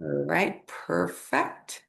All right, perfect.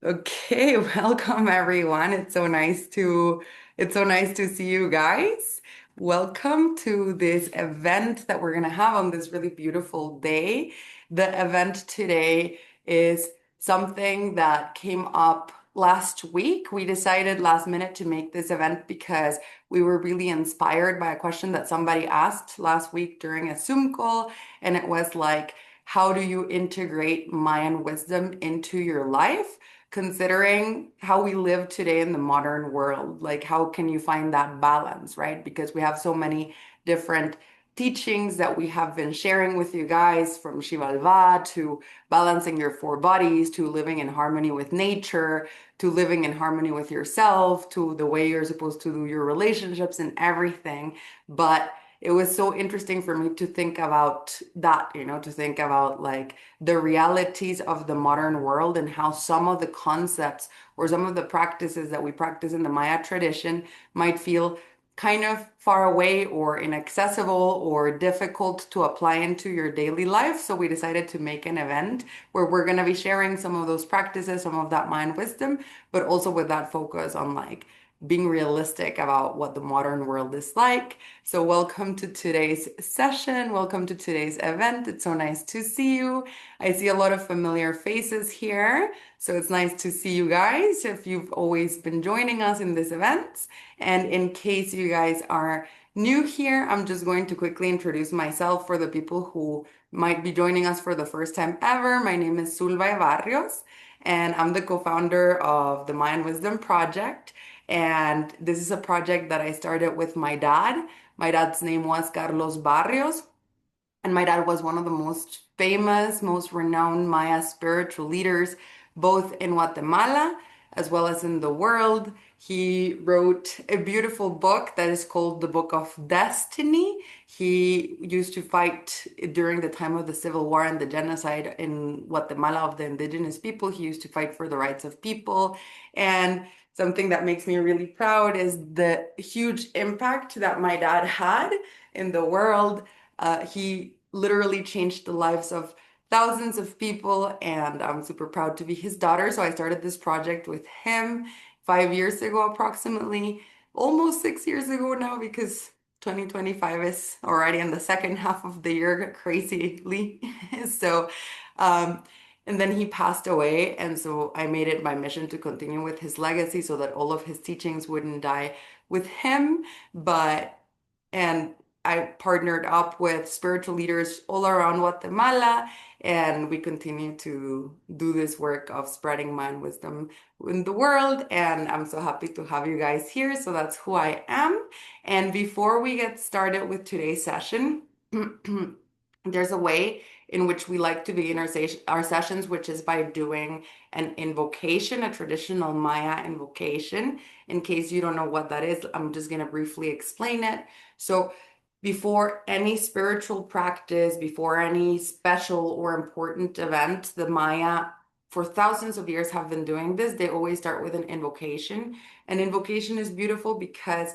Okay, welcome everyone. It's so nice to see you guys. Welcome to this event that we're gonna have on this really beautiful day. The event today is something that came up last week. We decided last minute to make this event because we were really inspired by a question that somebody asked last week during a Zoom call, and it was like, how do you integrate Mayan wisdom into your life? Considering how we live today in the modern world, like how can you find that balance, right? Because we have so many different teachings that we have been sharing with you guys, from Shivalva to balancing your four bodies, to living in harmony with nature, to living in harmony with yourself, to the way you're supposed to do your relationships and everything. But it was so interesting for me to think about that, to think about like the realities of the modern world and how some of the concepts or some of the practices that we practice in the Maya tradition might feel kind of far away or inaccessible or difficult to apply into your daily life. So we decided to make an event where we're going to be sharing some of those practices, some of that mind wisdom, but also with that focus on like being realistic about what the modern world is like. So welcome to today's session. Welcome to today's event. It's so nice to see you. I see a lot of familiar faces here. So it's nice to see you guys if you've always been joining us in this event. And in case you guys are new here, I'm just going to quickly introduce myself for the people who might be joining us for the first time ever. My name is Solveig Barrios, and I'm the co-founder of the Mayan Wisdom Project. And this is a project that I started with my dad. My dad's name was Carlos Barrios, and my dad was one of the most famous, most renowned Maya spiritual leaders, both in Guatemala as well as in the world. He wrote a beautiful book that is called The Book of Destiny. He used to fight during the time of the Civil War and the genocide in Guatemala of the indigenous people. He used to fight for the rights of people. And something that makes me really proud is the huge impact that my dad had in the world. He literally changed the lives of thousands of people, and I'm super proud to be his daughter. So I started this project with him 5 years ago, approximately, almost 6 years ago now, because 2025 is already in the second half of the year, crazily. So, um, and then he passed away, and so I made it my mission to continue with his legacy so that all of his teachings wouldn't die with him. But and I partnered up with spiritual leaders all around Guatemala, and we continue to do this work of spreading mind wisdom in the world. And I'm so happy to have you guys here. So that's who I am. And before we get started with today's session, there's a way in which we like to begin our sessions, which is by doing an invocation, a traditional Maya invocation. In case you don't know what that is, I'm just going to briefly explain it. So, before any spiritual practice, before any special or important event, the Maya, for thousands of years, have been doing this. They always start with an invocation. An invocation is beautiful because,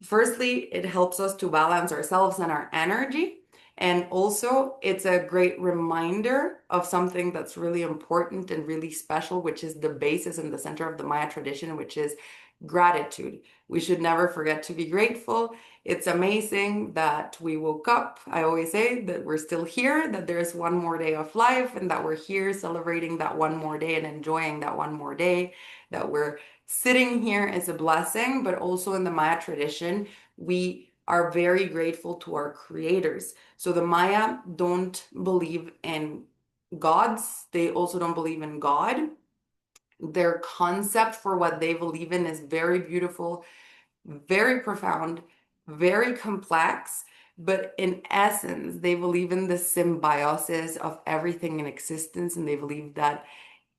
firstly, it helps us to balance ourselves and our energy. And also, it's a great reminder of something that's really important and really special, which is the basis and the center of the Maya tradition, which is gratitude. We should never forget to be grateful. It's amazing that we woke up. I always say that we're still here, that there's one more day of life, and that we're here celebrating that one more day and enjoying that one more day, that we're sitting here is a blessing. But also in the Maya tradition, we are very grateful to our creators. So the Maya don't believe in gods, they also don't believe in God. Their concept for what they believe in is very beautiful, very profound, very complex, but in essence, they believe in the symbiosis of everything in existence, and they believe that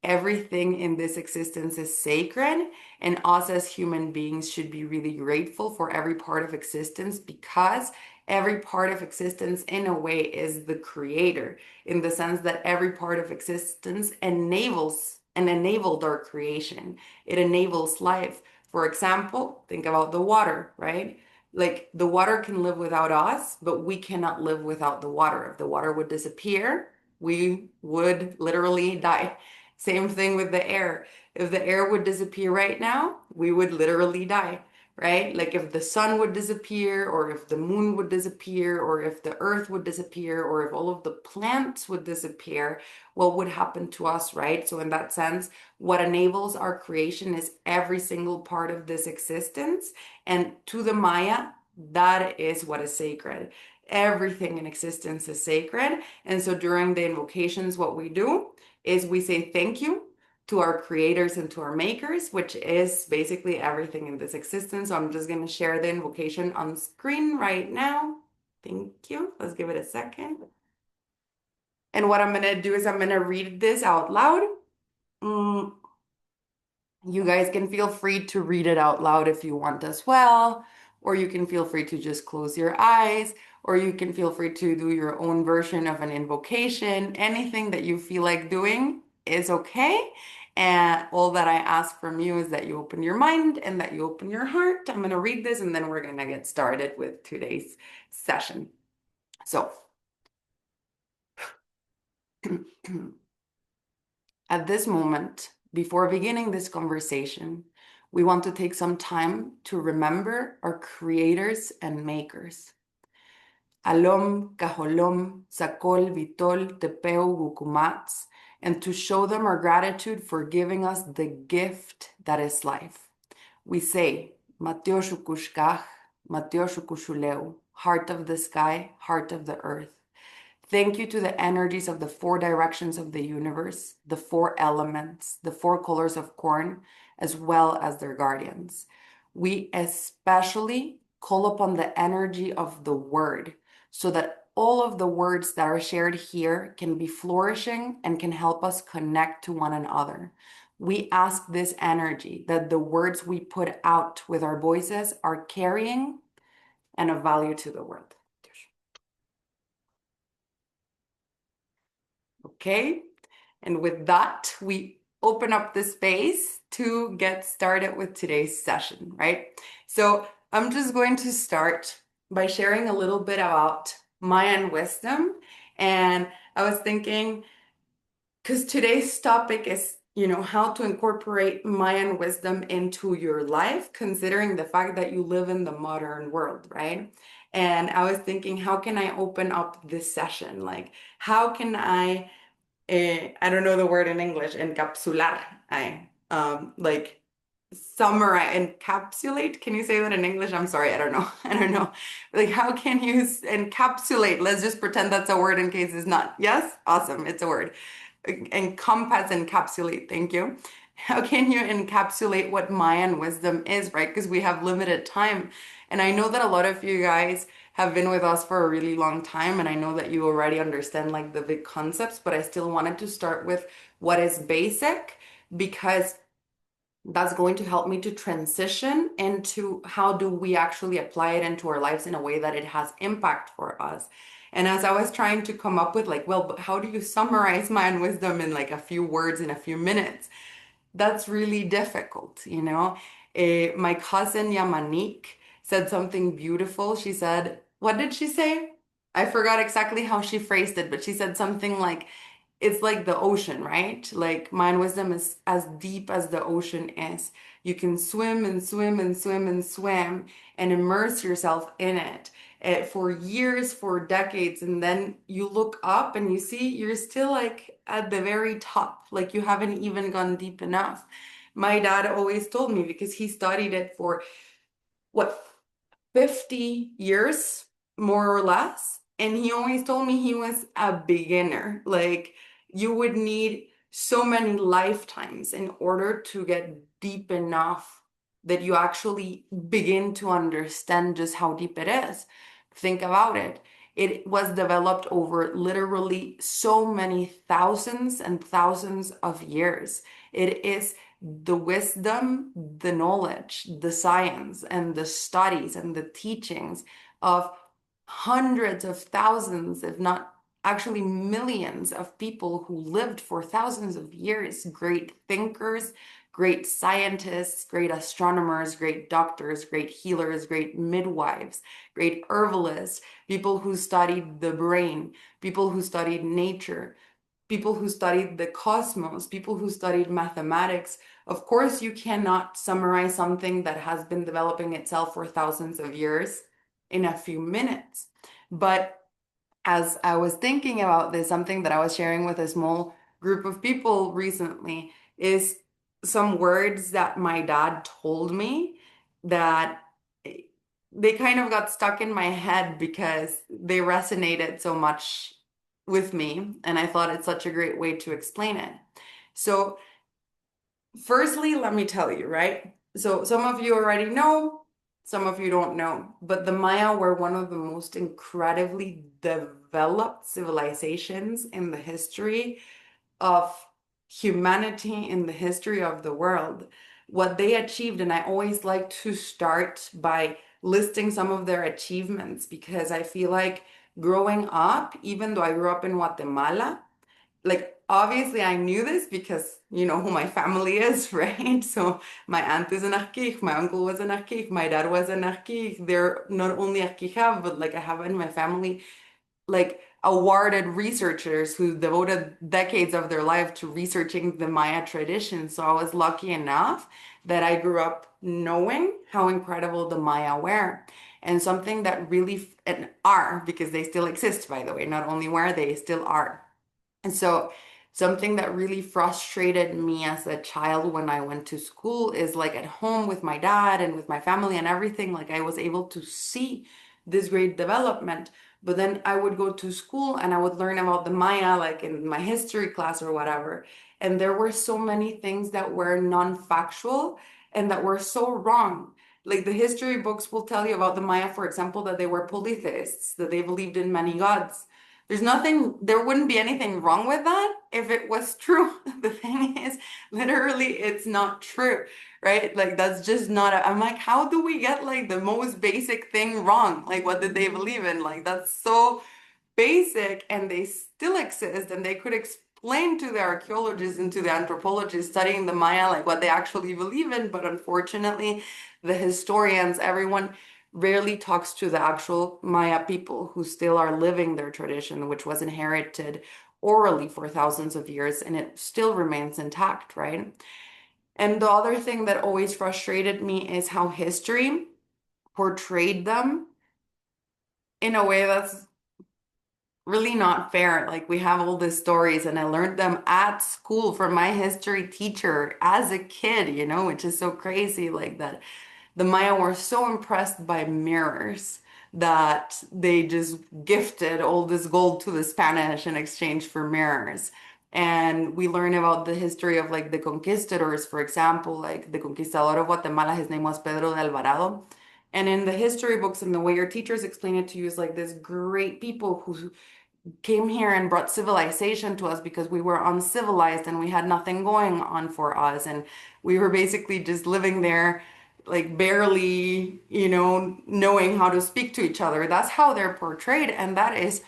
everything in this existence is sacred, and us as human beings should be really grateful for every part of existence, because every part of existence, in a way, is the creator, in the sense that every part of existence enables and enabled our creation. It enables life. For example, think about the water, right? Like the water can live without us, but we cannot live without the water. If the water would disappear, we would literally die. Same thing with the air. If the air would disappear right now, we would literally die, right? Like if the sun would disappear, or if the moon would disappear, or if the earth would disappear, or if all of the plants would disappear, what would happen to us, right? So in that sense, what enables our creation is every single part of this existence. And to the Maya, that is what is sacred. Everything in existence is sacred. And so during the invocations, what we do is we say thank you to our creators and to our makers, which is basically everything in this existence. So I'm just going to share the invocation on screen right now. Thank you. Let's give it a second. And what I'm going to do is I'm going to read this out loud. Mm, You guys can feel free to read it out loud if you want as well, or you can feel free to just close your eyes, or you can feel free to do your own version of an invocation. Anything that you feel like doing is okay. And all that I ask from you is that you open your mind and that you open your heart. I'm going to read this and then we're going to get started with today's session. So, at this moment, before beginning this conversation, we want to take some time to remember our creators and makers. Alom, Kaholom, Sakol, Vitol, Tepeo, Gukumats, and to show them our gratitude for giving us the gift that is life. We say, Mateo Shukushkach, Mateo Shukushuleu, heart of the sky, heart of the earth. Thank you to the energies of the four directions of the universe, the four elements, the four colors of corn, as well as their guardians. We especially call upon the energy of the word so that all of the words that are shared here can be flourishing and can help us connect to one another. We ask this energy that the words we put out with our voices are carrying and of value to the world. Okay, and with that, we open up the space to get started with today's session, right? So I'm just going to start by sharing a little bit about Mayan wisdom. And I was thinking, because today's topic is, how to incorporate Mayan wisdom into your life, considering the fact that you live in the modern world, right? And I was thinking, how can I open up this session? Like, how can I don't know the word in English, encapsular. Like summarize, encapsulate. Can you say that in English? I'm sorry, I don't know. I don't know. Like, how can you encapsulate? Let's just pretend that's a word in case it's not. Yes? Awesome. It's a word. Encompass, encapsulate. Thank you. How can you encapsulate what Mayan wisdom is, right? Because we have limited time. And I know that a lot of you guys have been with us for a really long time, and I know that you already understand like the big concepts, but I still wanted to start with what is basic because that's going to help me to transition into how do we actually apply it into our lives in a way that it has impact for us. And as I was trying to come up with like, well, but how do you summarize Mayan wisdom in like a few words in a few minutes? That's really difficult, you know? My cousin Yamanik said something beautiful. She said, what did she say? I forgot exactly how she phrased it, but she said something like, it's like the ocean, right? Like mind wisdom is as deep as the ocean is. You can swim and swim and swim and swim and immerse yourself in it for years, for decades, and then you look up and you see you're still like at the very top, like you haven't even gone deep enough. My dad always told me because he studied it for what 50 years, more or less. And he always told me he was a beginner. Like you would need so many lifetimes in order to get deep enough that you actually begin to understand just how deep it is. Think about it. It was developed over literally so many thousands and thousands of years. It is the wisdom, the knowledge, the science, and the studies and the teachings of hundreds of thousands, if not actually millions of people who lived for thousands of years, great thinkers, great scientists, great astronomers, great doctors, great healers, great midwives, great herbalists, people who studied the brain, people who studied nature, people who studied the cosmos, people who studied mathematics. Of course, you cannot summarize something that has been developing itself for thousands of years in a few minutes. But as I was thinking about this, something that I was sharing with a small group of people recently is some words that my dad told me that they kind of got stuck in my head because they resonated so much with me, and I thought it's such a great way to explain it. So, firstly, let me tell you, right? So, some of you already know, some of you don't know, but the Maya were one of the most incredibly developed civilizations in the history of humanity, in the history of the world. What they achieved, and I always like to start by listing some of their achievements because I feel like growing up, even though I grew up in Guatemala, like obviously I knew this because you know who my family is, right? So my aunt is an archik, my uncle was an archik, my dad was an archik. They're not only archik, but like I have in my family like awarded researchers who devoted decades of their life to researching the Maya tradition. So I was lucky enough that I grew up knowing how incredible the Maya were. And something that really, and are, because they still exist, by the way, not only were, they still are. And so something that really frustrated me as a child when I went to school is like at home with my dad and with my family and everything, like I was able to see this great development. But then I would go to school and I would learn about the Maya, like in my history class or whatever. And there were so many things that were non-factual and that were so wrong. Like the history books will tell you about the Maya, for example, that they were polytheists, that they believed in many gods. There's nothing, there wouldn't be anything wrong with that if it was true. The thing is, literally, it's not true, right? Like, that's just not, I'm like, how do we get like the most basic thing wrong? Like, what did they believe in? Like, that's so basic and they still exist and they could explain to the archaeologists and to the anthropologists studying the Maya like what they actually believe in, but unfortunately the historians, everyone rarely talks to the actual Maya people who still are living their tradition, which was inherited orally for thousands of years and it still remains intact, right? And the other thing that always frustrated me is how history portrayed them in a way that's really not fair. Like we have all these stories and I learned them at school from my history teacher as a kid, you know, which is so crazy like that. The Maya were so impressed by mirrors that they just gifted all this gold to the Spanish in exchange for mirrors. And we learn about the history of like the conquistadors, for example, like the conquistador of Guatemala, his name was Pedro de Alvarado. And in the history books and the way your teachers explain it to you is like this great people who came here and brought civilization to us because we were uncivilized and we had nothing going on for us. And we were basically just living there, like barely, you know, knowing how to speak to each other. That's how they're portrayed. And that is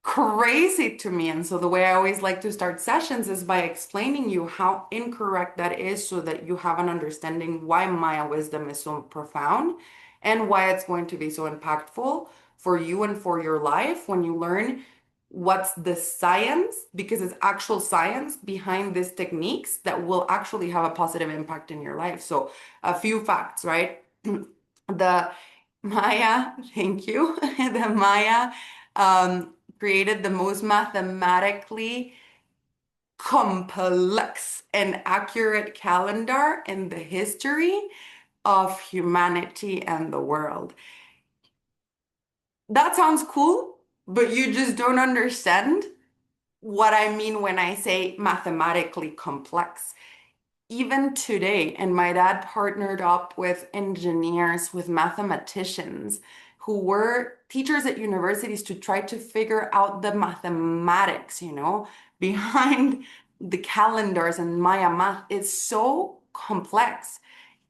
crazy to me. And so the way I always like to start sessions is by explaining you how incorrect that is so that you have an understanding why Maya wisdom is so profound and why it's going to be so impactful for you and for your life when you learn what's the science, because it's actual science behind these techniques that will actually have a positive impact in your life. So a few facts, right? The Maya, thank you. The Maya created the most mathematically complex and accurate calendar in the history of humanity and the world. That sounds cool, but you just don't understand what I mean when I say mathematically complex. Even today, and my dad partnered up with engineers, with mathematicians who were teachers at universities to try to figure out the mathematics, you know, behind the calendars and Maya math is so complex.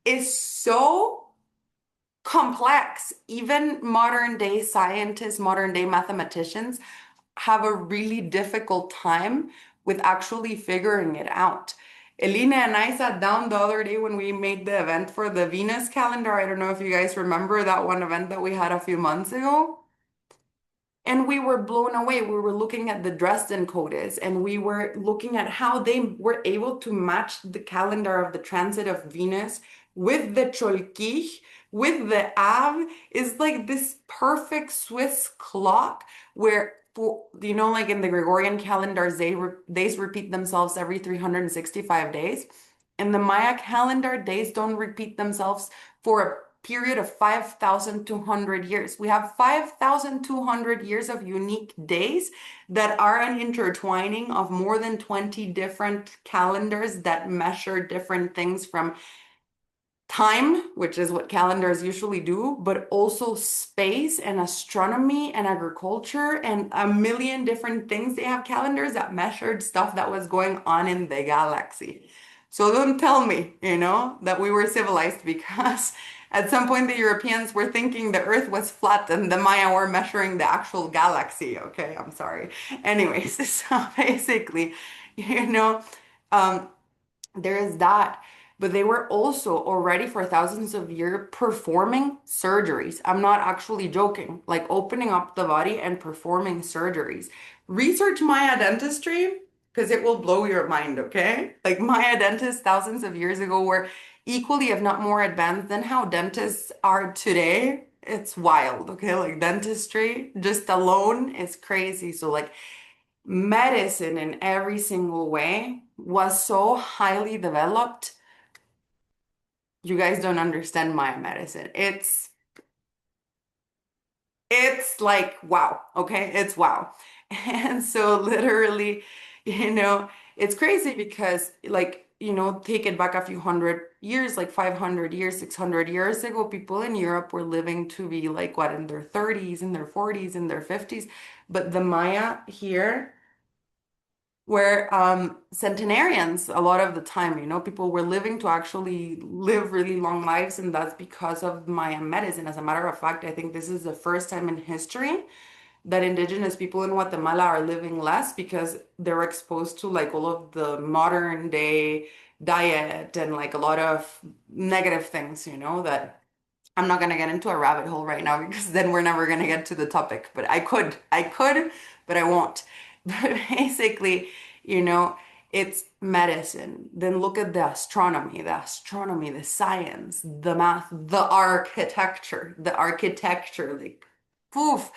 It's so complex. Even modern day scientists, modern day mathematicians have a really difficult time with actually figuring it out. Elena and I sat down the other day when we made the event for the Venus calendar. I don't know if you guys remember that one event that we had a few months ago. And we were blown away. We were looking at the Dresden Codes and we were looking at how they were able to match the calendar of the transit of Venus with the Cholkich, with the Av. Is like this perfect Swiss clock where, for, like in the Gregorian calendars, days repeat themselves every 365 days. In the Maya calendar, days don't repeat themselves for a period of 5,200 years. We have 5,200 years of unique days that are an intertwining of more than 20 different calendars that measure different things from time, which is what calendars usually do, but also space and astronomy and agriculture and a million different things. They have calendars that measured stuff that was going on in the galaxy. So don't tell me, that we were civilized because at some point the Europeans were thinking the Earth was flat and the Maya were measuring the actual galaxy. Okay, I'm sorry. Anyways, so basically, you know, um, there is that. But they were also already for thousands of years performing surgeries. I'm not actually joking, like opening up the body and performing surgeries. Research Maya dentistry because it will blow your mind, okay? Like Maya dentists thousands of years ago were equally, if not more advanced than how dentists are today. It's wild, okay? Like dentistry just alone is crazy. So like medicine in every single way was so highly developed. You guys don't understand Maya medicine. It's like wow, okay? It's wow. And so literally, you know, it's crazy because like, take it back a few hundred years, like 500 years, 600 years ago, people in Europe were living to be like what, in their 30s, in their 40s, in their 50s. But the Maya here where centenarians a lot of the time, people were living to actually live really long lives, and that's because of Mayan medicine. As a matter of fact, I think this is the first time in history that indigenous people in Guatemala are living less because they're exposed to like all of the modern day diet and like a lot of negative things, that I'm not gonna get into a rabbit hole right now because then we're never gonna get to the topic. But I could, but I won't. But basically, you know, it's medicine. Then look at the astronomy, the science, the math, the architecture, like poof,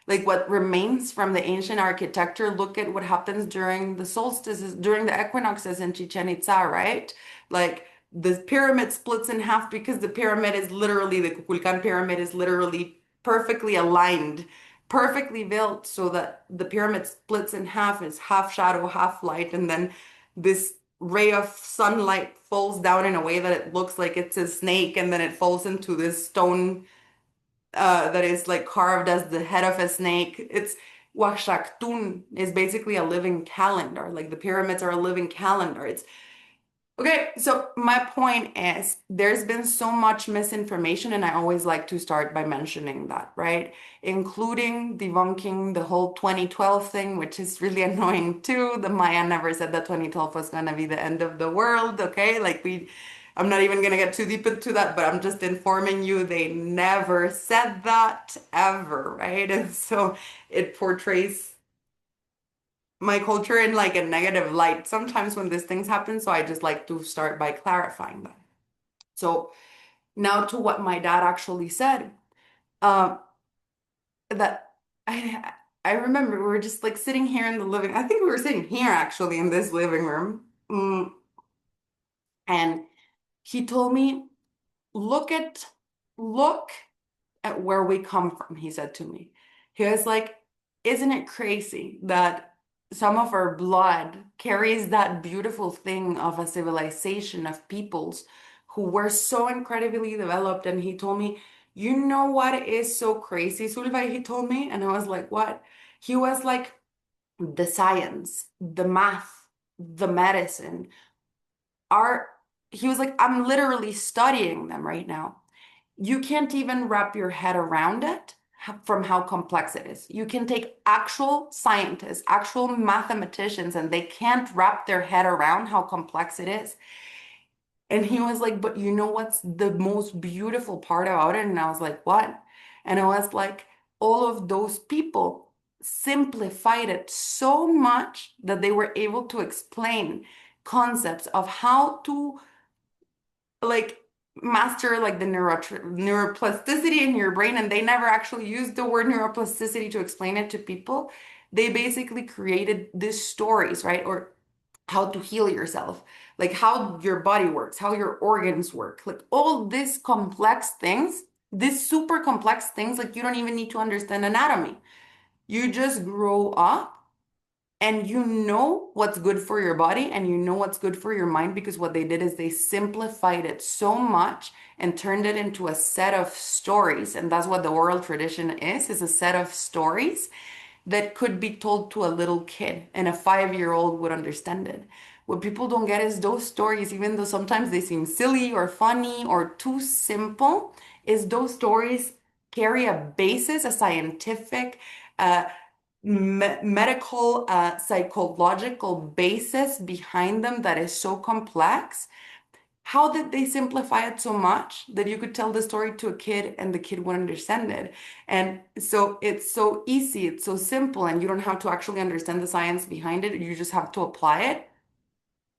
like what remains from the ancient architecture. Look at what happens during the solstices, during the equinoxes in Chichen Itza, right? Like the pyramid splits in half because the Kukulkan pyramid is literally perfectly aligned, perfectly built so that the pyramid splits in half, is half shadow, half light, and then this ray of sunlight falls down in a way that it looks like it's a snake, and then it falls into this stone that is like carved as the head of a snake. It's Washaktun is basically a living calendar. Like the pyramids are a living calendar. It's okay. So my point is there's been so much misinformation, and I always like to start by mentioning that, right? Including debunking the whole 2012 thing, which is really annoying too. The Maya never said that 2012 was gonna be the end of the world, okay? I'm not even gonna get too deep into that, but I'm just informing you they never said that ever, right? And so it portrays my culture in like a negative light sometimes when these things happen. So I just like to start by clarifying that. So now to what my dad actually said. Um, that I remember we were just like sitting here in the living. I think we were sitting here actually in this living room. And he told me, look at look at where we come from, he said to me. He was like, isn't it crazy that some of our blood carries that beautiful thing of a civilization of peoples who were so incredibly developed? And he told me, you know what is so crazy, Solveig? He told me, and I was like, what? He was like, the science, the math, the medicine are, he was like, I'm literally studying them right now. You can't even wrap your head around it. from how complex it is. You can take actual scientists, actual mathematicians, and they can't wrap their head around how complex it is. And he was like, but you know what's the most beautiful part about it? And I was like, what? And I was like, all of those people simplified it so much that they were able to explain concepts of how to like master like the neuroplasticity in your brain, and they never actually used the word neuroplasticity to explain it to people. They basically created these stories, right? Or how to heal yourself, like how your body works, how your organs work, like all these complex things, these super complex things, like you don't even need to understand anatomy. You just grow up and you know what's good for your body and you know what's good for your mind, because what they did is they simplified it so much and turned it into a set of stories. And that's what the oral tradition is a set of stories that could be told to a little kid, and a 5-year-old would understand it. What people don't get is those stories, even though sometimes they seem silly or funny or too simple, is those stories carry a basis, a scientific, uh, medical, psychological basis behind them that is so complex. How did they simplify it so much that you could tell the story to a kid and the kid would understand it? And so it's so easy, it's so simple, and you don't have to actually understand the science behind it. You just have to apply it,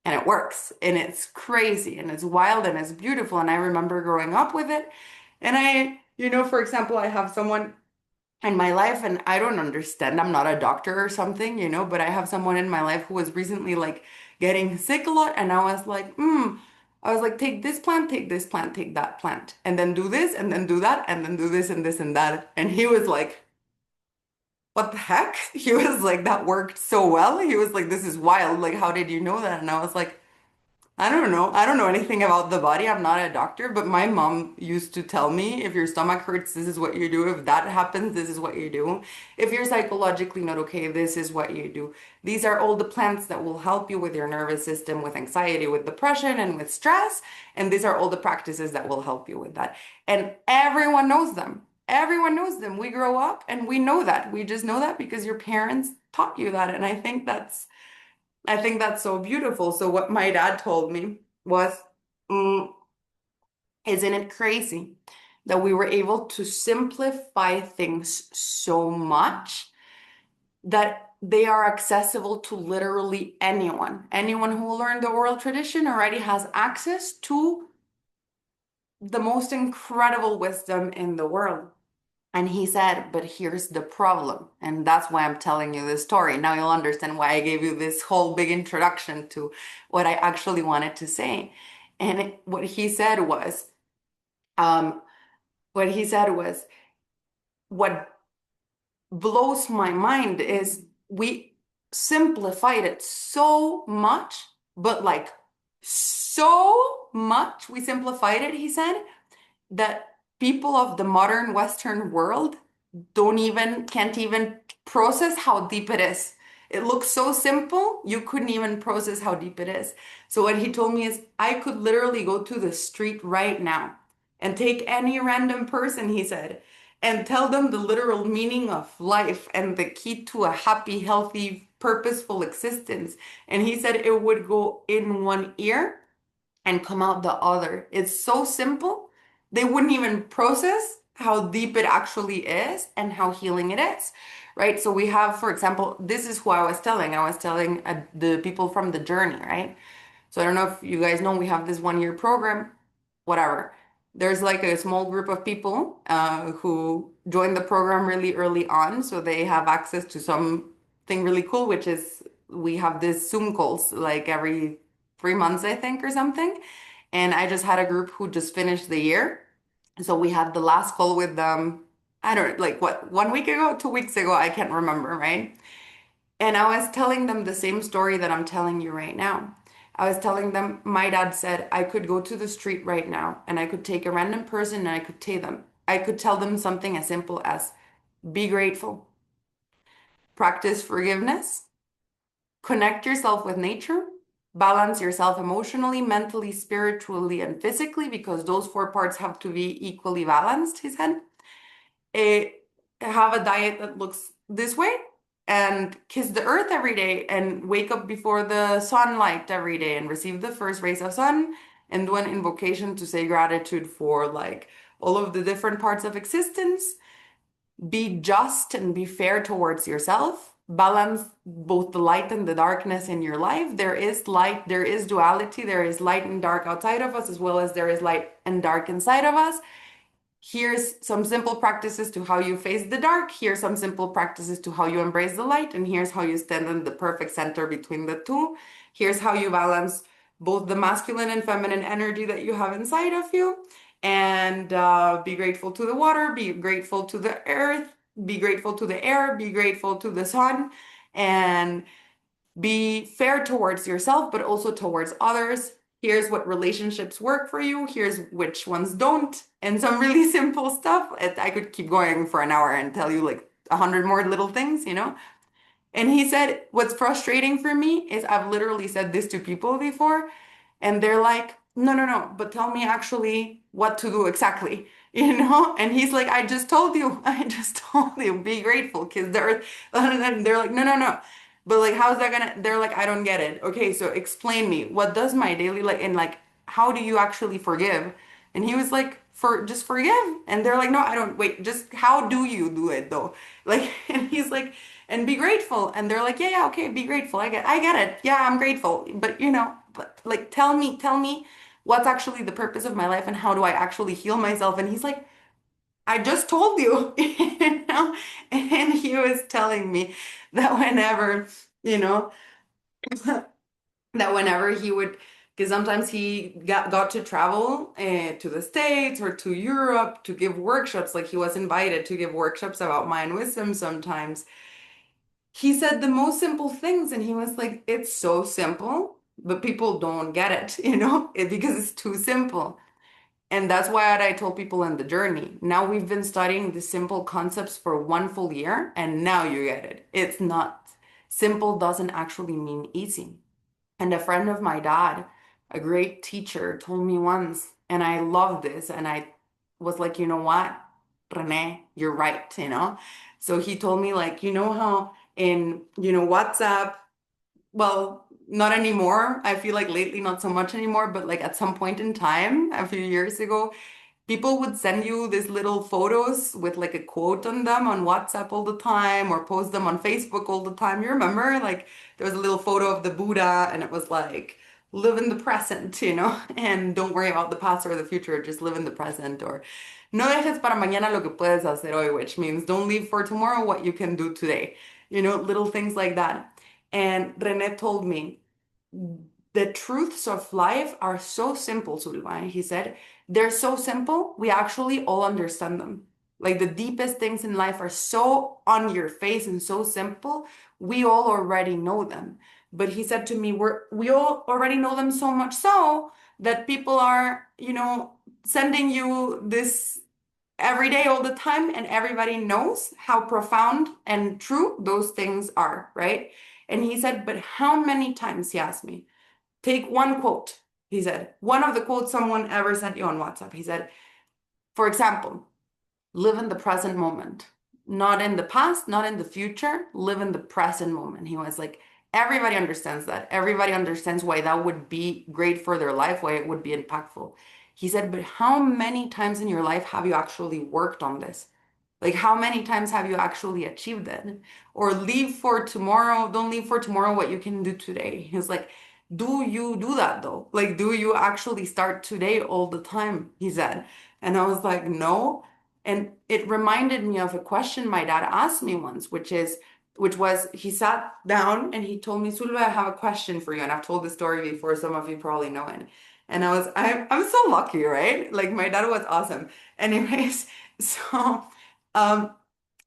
and it works. And it's crazy and it's wild and it's beautiful. And I remember growing up with it. And for example, I have someone in my life, and I don't understand. I'm not a doctor or something, but I have someone in my life who was recently like getting sick a lot, and I was like, take this plant, take this plant, take that plant, and then do this, and then do that, and then do this and this and that. And he was like, what the heck? He was like, that worked so well. He was like, this is wild. Like, how did you know that? And I was like, I don't know. I don't know anything about the body. I'm not a doctor, but my mom used to tell me, if your stomach hurts, this is what you do. If that happens, this is what you do. If you're psychologically not okay, this is what you do. These are all the plants that will help you with your nervous system, with anxiety, with depression, and with stress. And these are all the practices that will help you with that. And everyone knows them. Everyone knows them. We grow up and we know that. We just know that because your parents taught you that. And I think that's so beautiful. So what my dad told me was, mm, isn't it crazy that we were able to simplify things so much that they are accessible to literally anyone? Anyone who will learn the oral tradition already has access to the most incredible wisdom in the world. And he said, but here's the problem. And that's why I'm telling you this story. Now you'll understand why I gave you this whole big introduction to what I actually wanted to say. And what he said was, um, what blows my mind is we simplified it so much, but like so much we simplified it, he said, that people of the modern Western world can't even process how deep it is. It looks so simple, you couldn't even process how deep it is. So what he told me is, I could literally go to the street right now and take any random person, he said, and tell them the literal meaning of life and the key to a happy, healthy, purposeful existence. And he said it would go in one ear and come out the other. It's so simple. They wouldn't even process how deep it actually is and how healing it is, right? So we have, for example, this is who I was telling. I was telling the people from the journey, right? So I don't know if you guys know, we have this 1-year program, whatever. There's like a small group of people who join the program really early on. So they have access to something really cool, which is we have this Zoom calls like every 3 months, I think, or something. And I just had a group who just finished the year. So we had the last call with them, I don't like what, 1 week ago, 2 weeks ago, I can't remember, right? And I was telling them the same story that I'm telling you right now. I was telling them, my dad said I could go to the street right now and I could take a random person and I could tell them something as simple as be grateful, practice forgiveness, connect yourself with nature, balance yourself emotionally, mentally, spiritually, and physically, because those four parts have to be equally balanced, he said. have a diet that looks this way and kiss the earth every day and wake up before the sunlight every day and receive the first rays of sun and do an invocation to say gratitude for like all of the different parts of existence. Be just and be fair towards yourself. Balance both the light and the darkness in your life. There is light, there is duality, there is light and dark outside of us, as well as there is light and dark inside of us. Here's some simple practices to how you face the dark. Here's some simple practices to how you embrace the light. And here's how you stand in the perfect center between the two. Here's how you balance both the masculine and feminine energy that you have inside of you. And be grateful to the water, be grateful to the earth, be grateful to the air, be grateful to the sun, and be fair towards yourself, but also towards others. Here's what relationships work for you. Here's which ones don't. And some really simple stuff. I could keep going for an hour and tell you like 100 more little things, you know? And he said, what's frustrating for me is I've literally said this to people before, and they're like, no, no, no, but tell me actually what to do exactly, you know? And he's like, I just told you, I just told you, be grateful, because they're, and they're like, no, no, no. But like, how's that gonna, they're like, I don't get it. Okay, so explain me, what does my daily, like, and like, how do you actually forgive? And he was like, for just forgive. And they're like, no, I don't, wait, just how do you do it though? Like, and he's like, and be grateful. And they're like, yeah, yeah, okay, be grateful. I get it. Yeah, I'm grateful. But you know, but like tell me what's actually the purpose of my life and how do I actually heal myself? And he's like, I just told you, you know? And he was telling me that whenever, you know, that whenever he would, because sometimes he got to travel to the States or to Europe to give workshops, like he was invited to give workshops about Mayan wisdom sometimes. He said the most simple things, and he was like, it's so simple, but people don't get it, you know, because it's too simple. And that's why I told people in the journey. Now we've been studying the simple concepts for one full year, and now you get it. It's not simple, doesn't actually mean easy. And a friend of my dad, a great teacher, told me once, and I love this, and I was like, you know what, Renee, you're right, you know? So he told me, like, you know how in, you know, WhatsApp, well, not anymore. I feel like lately, not so much anymore, but like at some point in time, a few years ago, people would send you these little photos with like a quote on them on WhatsApp all the time or post them on Facebook all the time. You remember? Like there was a little photo of the Buddha and it was like, live in the present, you know, and don't worry about the past or the future, just live in the present. Or no dejes para mañana lo que puedes hacer hoy, which means don't leave for tomorrow what you can do today. You know, little things like that. And René told me, the truths of life are so simple, Sullivan. He said, they're so simple, we actually all understand them. Like the deepest things in life are so on your face and so simple, we all already know them. But he said to me, we all already know them so much so that people are, you know, sending you this every day, all the time, and everybody knows how profound and true those things are, right? And he said, but how many times, he asked me, take one quote. He said, one of the quotes someone ever sent you on WhatsApp. He said, for example, live in the present moment, not in the past, not in the future, live in the present moment. He was like, everybody understands that. Everybody understands why that would be great for their life, why it would be impactful. He said, but how many times in your life have you actually worked on this? Like, how many times have you actually achieved it? Or leave for tomorrow, don't leave for tomorrow what you can do today. He was like, do you do that though? Like, do you actually start today all the time? He said. And I was like, no. And it reminded me of a question my dad asked me once, which was, he sat down and he told me, Sulva, I have a question for you. And I've told the story before, some of you probably know it. And I'm so lucky, right? Like my dad was awesome. Anyways, so um,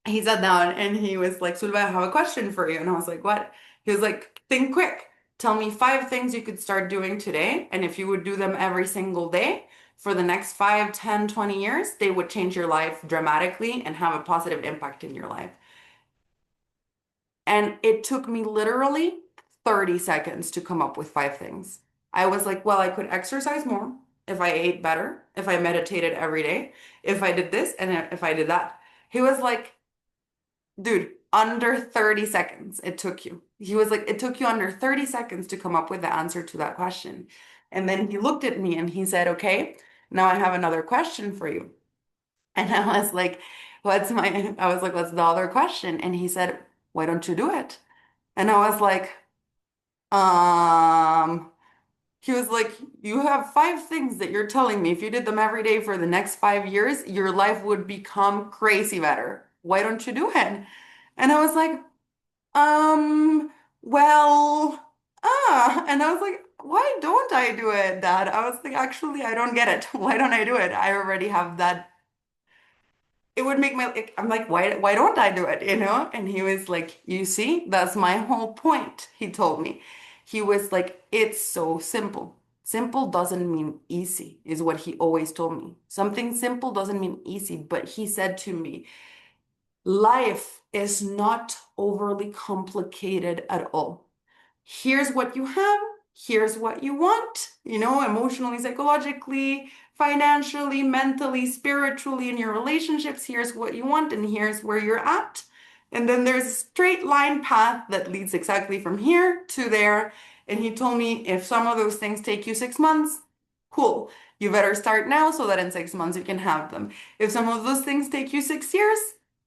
he sat down and he was like, Sulva, I have a question for you. And I was like, what? He was like, think quick. Tell me five things you could start doing today. And if you would do them every single day for the next 5, 10, 20 years, they would change your life dramatically and have a positive impact in your life. And it took me literally 30 seconds to come up with five things. I was like, well, I could exercise more if I ate better, if I meditated every day, if I did this, and if I did that. He was like, Dude, under 30 seconds it took you. He was like, it took you under 30 seconds to come up with the answer to that question. And then he looked at me and he said, okay, now I have another question for you. And I was like, I was like, what's the other question? And he said, why don't you do it? And I was like, um, he was like, you have five things that you're telling me. If you did them every day for the next 5 years, your life would become crazy better. Why don't you do it? And I was like, um, well, and I was like, why don't I do it, Dad? I was like, actually, I don't get it. Why don't I do it? I already have that. It would make my, like, I'm like, why don't I do it, you know? And he was like, you see, that's my whole point, he told me. He was like, it's so simple. Simple doesn't mean easy, is what he always told me. Something simple doesn't mean easy, but he said to me, life is not overly complicated at all. Here's what you have, here's what you want, you know, emotionally, psychologically, financially, mentally, spiritually, in your relationships. Here's what you want, and here's where you're at. And then there's a straight line path that leads exactly from here to there. And he told me if some of those things take you 6 months, cool. You better start now so that in 6 months you can have them. If some of those things take you 6 years,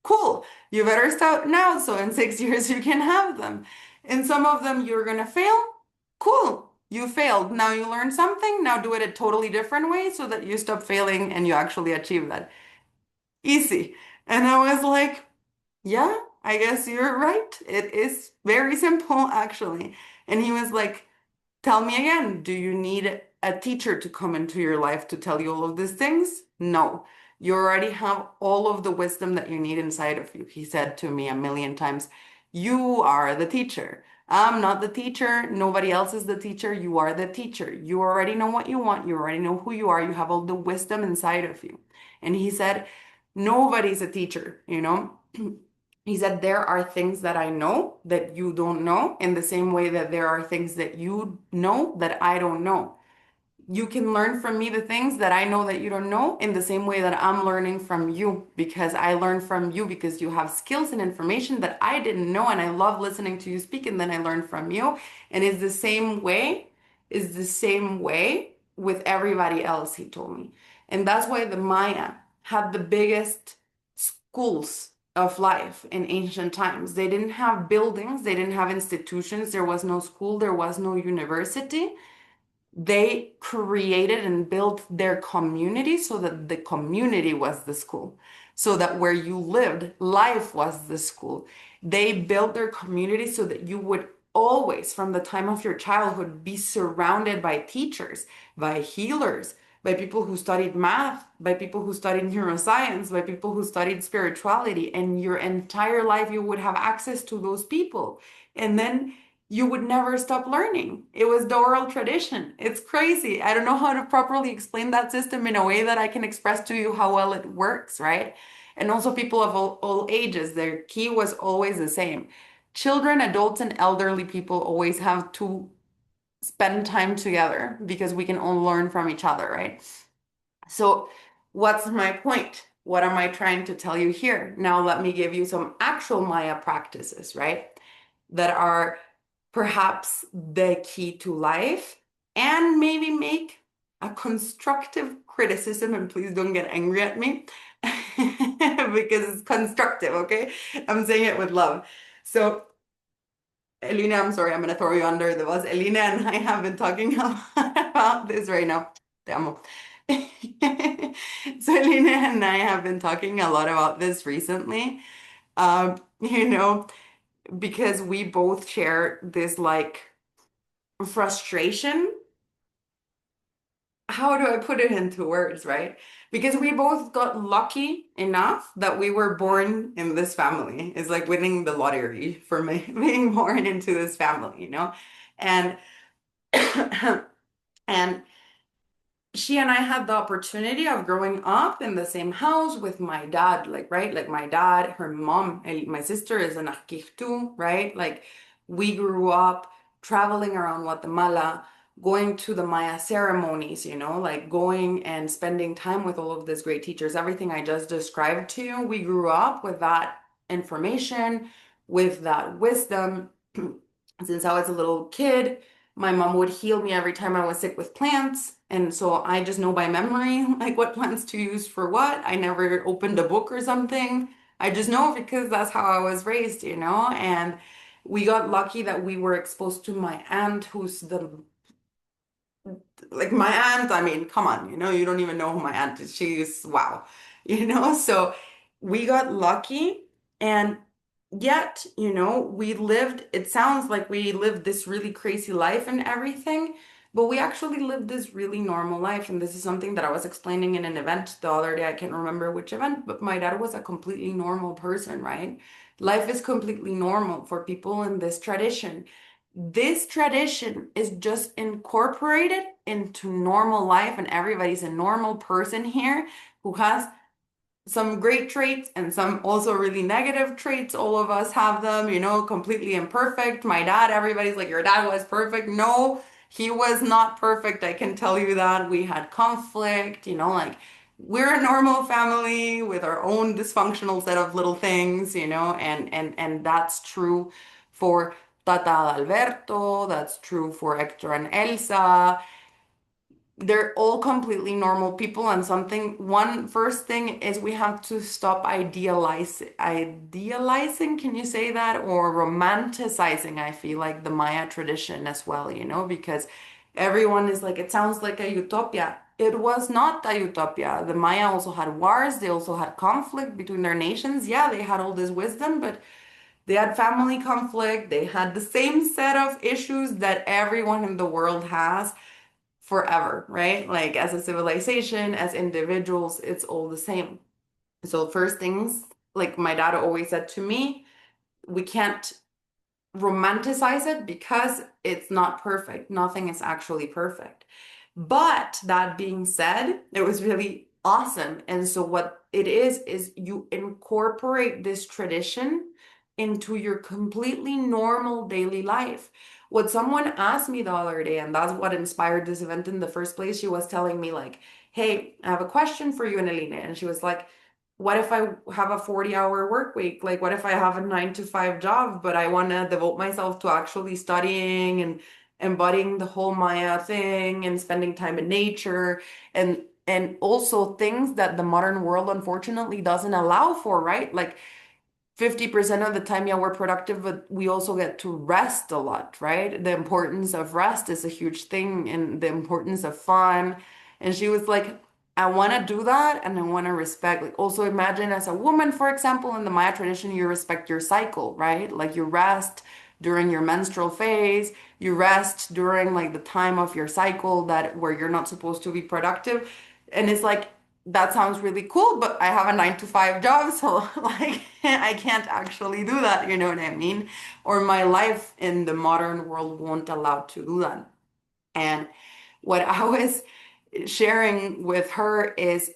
cool. You better start now so in 6 years you can have them. In some of them, you're gonna fail. Cool. You failed. Now you learn something. Now do it a totally different way so that you stop failing and you actually achieve that. Easy. And I was like, yeah, I guess you're right. It is very simple, actually. And he was like, tell me again, do you need a teacher to come into your life to tell you all of these things? No. You already have all of the wisdom that you need inside of you. He said to me a million times, you are the teacher. I'm not the teacher. Nobody else is the teacher. You are the teacher. You already know what you want. You already know who you are. You have all the wisdom inside of you. And he said, nobody's a teacher, you know? He said, there are things that I know that you don't know, in the same way that there are things that you know that I don't know. You can learn from me the things that I know that you don't know, in the same way that I'm learning from you, because I learn from you because you have skills and information that I didn't know. And I love listening to you speak, and then I learn from you. And is the same way with everybody else, he told me. And that's why the Maya had the biggest schools of life in ancient times. They didn't have buildings, they didn't have institutions, there was no school, there was no university. They created and built their community so that the community was the school, so that where you lived, life was the school. They built their community so that you would always, from the time of your childhood, be surrounded by teachers, by healers, by people who studied math, by people who studied neuroscience, by people who studied spirituality. And your entire life, you would have access to those people. And then you would never stop learning. It was the oral tradition. It's crazy. I don't know how to properly explain that system in a way that I can express to you how well it works, right? And also people of all ages, their key was always the same. Children, adults, and elderly people always have to spend time together because we can all learn from each other, right? So, what's my point? What am I trying to tell you here? Now, let me give you some actual Maya practices, right? That are perhaps the key to life, and maybe make a constructive criticism. And please don't get angry at me because it's constructive, okay? I'm saying it with love. So, Elena, I'm sorry, I'm going to throw you under the bus. Elena and I have been talking a lot about this right now. Te amo. So, Elena and I have been talking a lot about this recently. You know, because we both share this like frustration. How do I put it into words, right? Because we both got lucky enough that we were born in this family. It's like winning the lottery for me, being born into this family, you know? And and she and I had the opportunity of growing up in the same house with my dad, like, right? Like my dad, her mom, and my sister is an too, right? Like we grew up traveling around Guatemala, going to the Maya ceremonies, you know, like going and spending time with all of these great teachers. Everything I just described to you, we grew up with that information, with that wisdom. Since I was a little kid, my mom would heal me every time I was sick with plants. And so I just know by memory, like what plants to use for what. I never opened a book or something. I just know because that's how I was raised, And we got lucky that we were exposed to my aunt, who's the like my aunt, I mean, come on, you don't even know who my aunt is. She's wow, So we got lucky, and yet, we lived, it sounds like we lived this really crazy life and everything, but we actually lived this really normal life. And this is something that I was explaining in an event the other day. I can't remember which event, but my dad was a completely normal person, right? Life is completely normal for people in this tradition. This tradition is just incorporated into normal life, and everybody's a normal person here who has some great traits and some also really negative traits. All of us have them, completely imperfect. My dad, everybody's like, your dad was perfect. No, he was not perfect. I can tell you that. We had conflict, like we're a normal family with our own dysfunctional set of little things, and that's true for Tata Alberto, that's true for Hector and Elsa. They're all completely normal people, and one first thing is we have to stop idealizing, can you say that? Or romanticizing, I feel like, the Maya tradition as well, because everyone is like, it sounds like a utopia. It was not a utopia. The Maya also had wars, they also had conflict between their nations. Yeah, they had all this wisdom, but they had family conflict. They had the same set of issues that everyone in the world has forever, right? Like as a civilization, as individuals, it's all the same. So first things, like my dad always said to me, we can't romanticize it because it's not perfect. Nothing is actually perfect. But that being said, it was really awesome. And so what it is you incorporate this tradition into your completely normal daily life. What someone asked me the other day, and that's what inspired this event in the first place, she was telling me like, hey, I have a question for you, Annalena. And she was like, what if I have a 40-hour work week? Like, what if I have a 9 to 5 job, but I want to devote myself to actually studying and embodying the whole Maya thing and spending time in nature and also things that the modern world unfortunately doesn't allow for, right? Like 50% of the time, yeah, we're productive, but we also get to rest a lot, right? The importance of rest is a huge thing, and the importance of fun. And she was like, I want to do that, and I want to respect. Like, also imagine as a woman, for example, in the Maya tradition, you respect your cycle, right? Like, you rest during your menstrual phase, you rest during like the time of your cycle that where you're not supposed to be productive. And it's like, that sounds really cool, but I have a 9 to 5 job, so like I can't actually do that, you know what I mean? Or my life in the modern world won't allow to do that. And what I was sharing with her is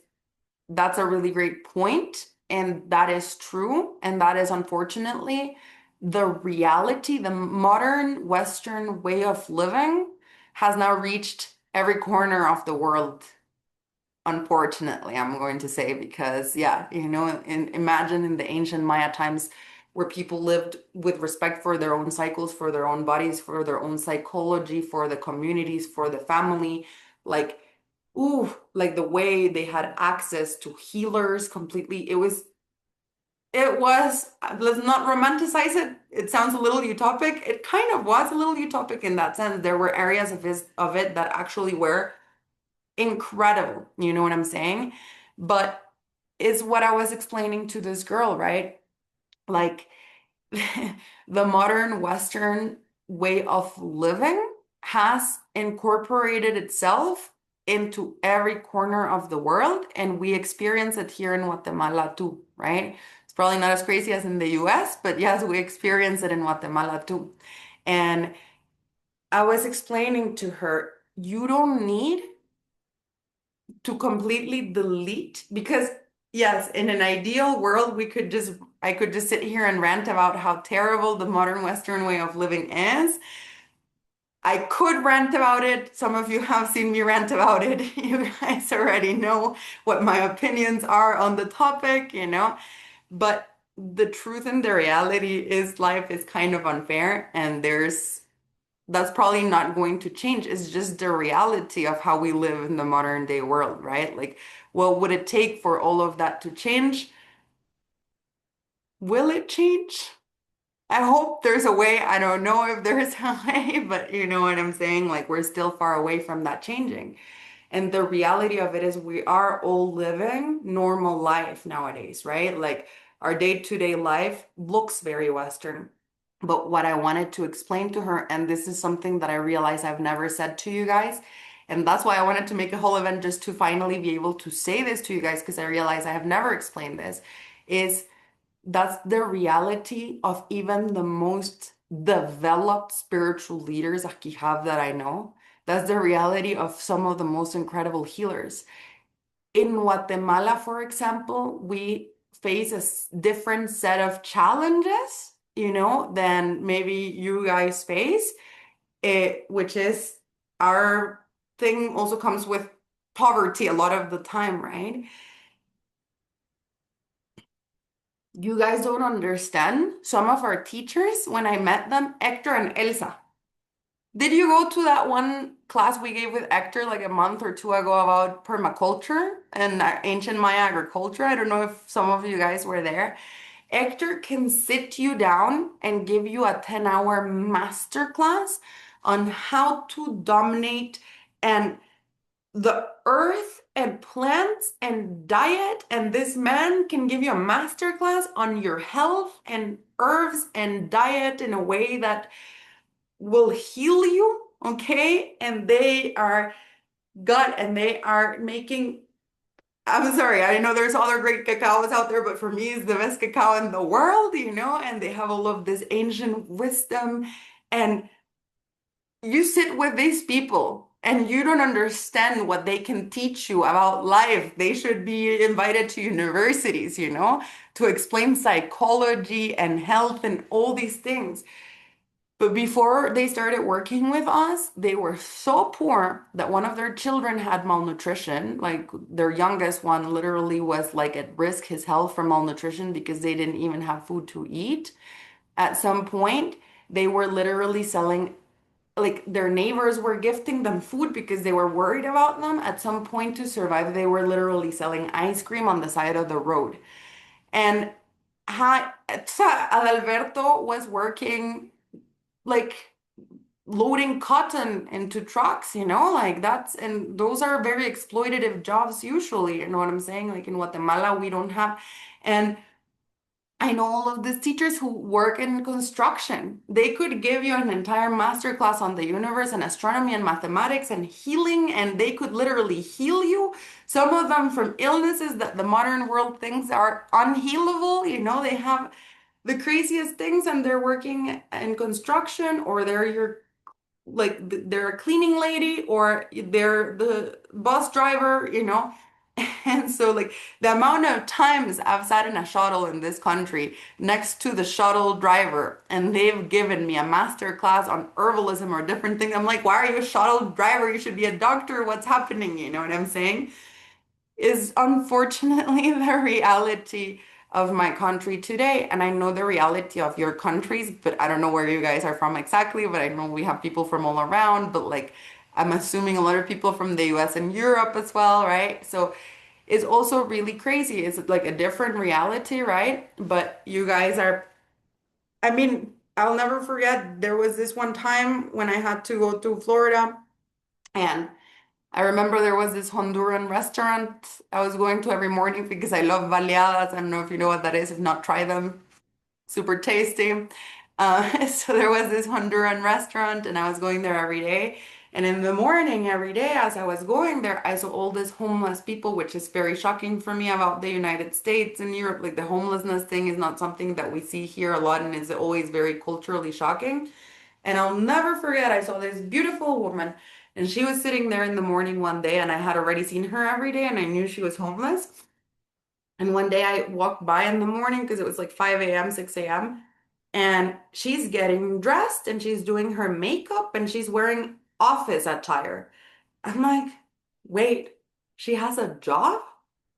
that's a really great point, and that is true, and that is unfortunately the reality. The modern Western way of living has now reached every corner of the world. Unfortunately, I'm going to say, because yeah, imagine in the ancient Maya times where people lived with respect for their own cycles, for their own bodies, for their own psychology, for the communities, for the family, like, ooh, like the way they had access to healers completely. It was, let's not romanticize it. It sounds a little utopic. It kind of was a little utopic in that sense. There were areas of it that actually were incredible. You know what I'm saying? But it's what I was explaining to this girl, right? Like the modern Western way of living has incorporated itself into every corner of the world, and we experience it here in Guatemala too, right? It's probably not as crazy as in the US, but yes, we experience it in Guatemala too. And I was explaining to her, you don't need to completely delete, because yes, in an ideal world I could just sit here and rant about how terrible the modern Western way of living is. I could rant about it. Some of you have seen me rant about it. You guys already know what my opinions are on the topic, but the truth and the reality is life is kind of unfair, and that's probably not going to change. It's just the reality of how we live in the modern day world, right? Like, what would it take for all of that to change? Will it change? I hope there's a way. I don't know if there's a way, but you know what I'm saying? Like, we're still far away from that changing. And the reality of it is we are all living normal life nowadays, right? Like, our day-to-day life looks very Western. But what I wanted to explain to her, and this is something that I realize I've never said to you guys, and that's why I wanted to make a whole event just to finally be able to say this to you guys, because I realize I have never explained this, is that's the reality of even the most developed spiritual leaders that I know. That's the reality of some of the most incredible healers. In Guatemala, for example, we face a different set of challenges, than maybe you guys face, which is our thing also comes with poverty a lot of the time, right? You guys don't understand. Some of our teachers, when I met them, Hector and Elsa. Did you go to that one class we gave with Hector like a month or two ago about permaculture and ancient Maya agriculture? I don't know if some of you guys were there. Hector can sit you down and give you a 10-hour master class on how to dominate and the earth and plants and diet, and this man can give you a master class on your health and herbs and diet in a way that will heal you, okay? And they are gut and they are making, I'm sorry, I know there's other great cacaos out there, but for me it's the best cacao in the world, and they have all of this ancient wisdom, and you sit with these people and you don't understand what they can teach you about life. They should be invited to universities, to explain psychology and health and all these things. But before they started working with us, they were so poor that one of their children had malnutrition. Like, their youngest one literally was like at risk his health from malnutrition because they didn't even have food to eat. At some point, they were literally selling, like, their neighbors were gifting them food because they were worried about them. At some point, to survive, they were literally selling ice cream on the side of the road. And Adalberto was working like loading cotton into trucks, like and those are very exploitative jobs usually, you know what I'm saying? Like, in Guatemala, we don't have, and I know all of these teachers who work in construction. They could give you an entire master class on the universe and astronomy and mathematics and healing, and they could literally heal you. Some of them from illnesses that the modern world thinks are unhealable. They have the craziest things, and they're working in construction, or they're a cleaning lady, or they're the bus driver. And so, like, the amount of times I've sat in a shuttle in this country next to the shuttle driver and they've given me a master class on herbalism or different things, I'm like, why are you a shuttle driver? You should be a doctor. What's happening? You know what I'm saying? Is unfortunately the reality of my country today. And I know the reality of your countries, but I don't know where you guys are from exactly, but I know we have people from all around, but like, I'm assuming a lot of people from the US and Europe as well, right? So it's also really crazy. It's like a different reality, right? But you guys are, I mean, I'll never forget there was this one time when I had to go to Florida, and I remember there was this Honduran restaurant I was going to every morning because I love baleadas. I don't know if you know what that is. If not, try them. Super tasty. So there was this Honduran restaurant, and I was going there every day. And in the morning, every day, as I was going there, I saw all these homeless people, which is very shocking for me about the United States and Europe. Like, the homelessness thing is not something that we see here a lot, and is always very culturally shocking. And I'll never forget, I saw this beautiful woman, and she was sitting there in the morning one day, and I had already seen her every day, and I knew she was homeless. And one day I walked by in the morning because it was like 5 a.m., 6 a.m., and she's getting dressed and she's doing her makeup and she's wearing office attire. I'm like, wait, she has a job?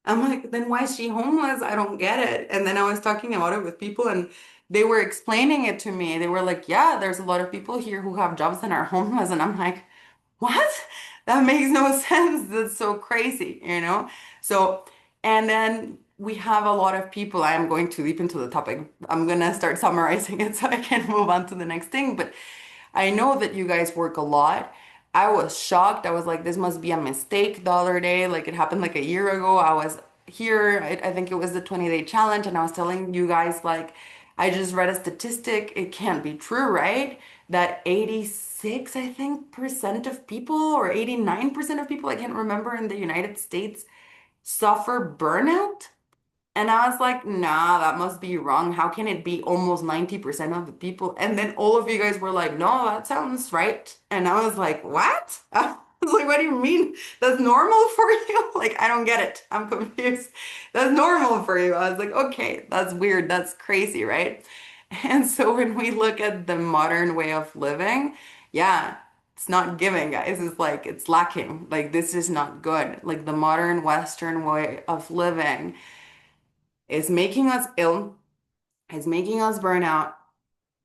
I'm like, then why is she homeless? I don't get it. And then I was talking about it with people and they were explaining it to me. They were like, yeah, there's a lot of people here who have jobs and are homeless. And I'm like, what? That makes no sense. That's so crazy, you know? So, and then we have a lot of people. I am going too deep into the topic. I'm gonna start summarizing it so I can move on to the next thing. But I know that you guys work a lot. I was shocked. I was like, this must be a mistake the other day. Like it happened like a year ago. I was here. I think it was the 20-day challenge, and I was telling you guys, like, I just read a statistic. It can't be true, right? That 86, I think, percent of people, or 89% of people, I can't remember, in the United States suffer burnout. And I was like, nah, that must be wrong. How can it be almost 90% of the people? And then all of you guys were like, no, that sounds right. And I was like, what? I was like, what do you mean? That's normal for you? Like, I don't get it. I'm confused. That's normal for you. I was like, okay, that's weird. That's crazy, right? And so when we look at the modern way of living, yeah, it's not giving, guys. It's like, it's lacking. Like, this is not good. Like, the modern Western way of living is making us ill, it's making us burn out,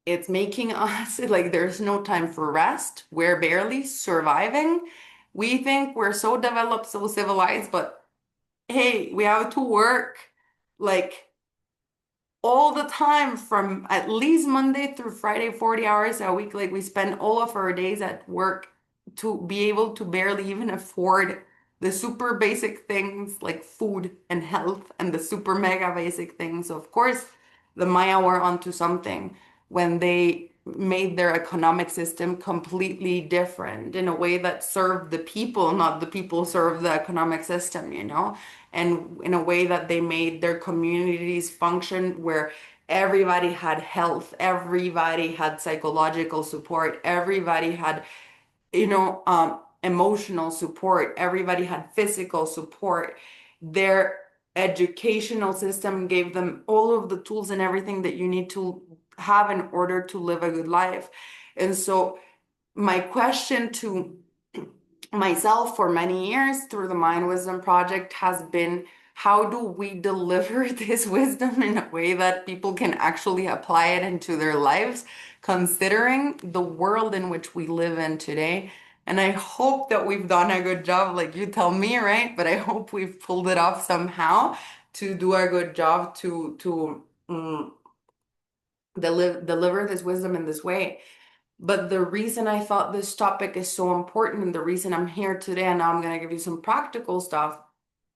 it's making us like there's no time for rest. We're barely surviving. We think we're so developed, so civilized, but hey, we have to work like all the time from at least Monday through Friday, 40 hours a week. Like we spend all of our days at work to be able to barely even afford the super basic things like food and health and the super mega basic things. So of course, the Maya were onto something when they made their economic system completely different in a way that served the people, not the people served the economic system, you know? And in a way that they made their communities function where everybody had health, everybody had psychological support, everybody had, emotional support, everybody had physical support. Their educational system gave them all of the tools and everything that you need to have in order to live a good life. And so, my question to myself for many years through the Mind Wisdom Project has been, how do we deliver this wisdom in a way that people can actually apply it into their lives, considering the world in which we live in today? And I hope that we've done a good job, like you tell me, right? But I hope we've pulled it off somehow to do a good job to deliver this wisdom in this way. But the reason I thought this topic is so important and the reason I'm here today, and now I'm going to give you some practical stuff,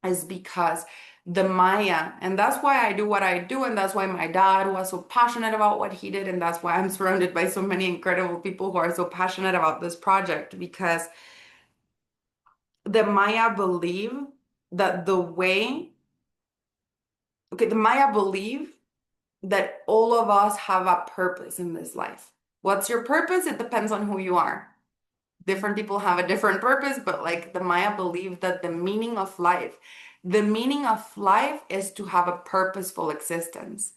is because the Maya, and that's why I do what I do, and that's why my dad was so passionate about what he did, and that's why I'm surrounded by so many incredible people who are so passionate about this project, because the Maya believe that the Maya believe that all of us have a purpose in this life. What's your purpose? It depends on who you are. Different people have a different purpose, but like the Maya believe that the meaning of life is to have a purposeful existence.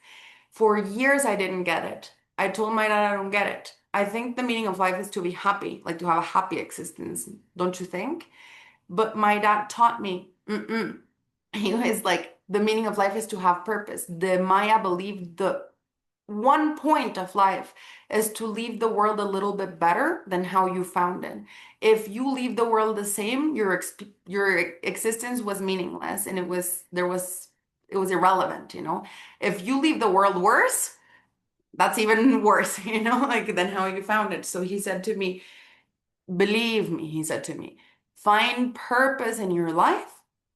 For years, I didn't get it. I told my dad I don't get it. I think the meaning of life is to be happy, like to have a happy existence, don't you think? But my dad taught me, mm-mm. He was like, the meaning of life is to have purpose. The Maya believed the one point of life is to leave the world a little bit better than how you found it. If you leave the world the same, your existence was meaningless and it was irrelevant, you know. If you leave the world worse, that's even worse, you know, like than how you found it. So he said to me, believe me, he said to me, find purpose in your life,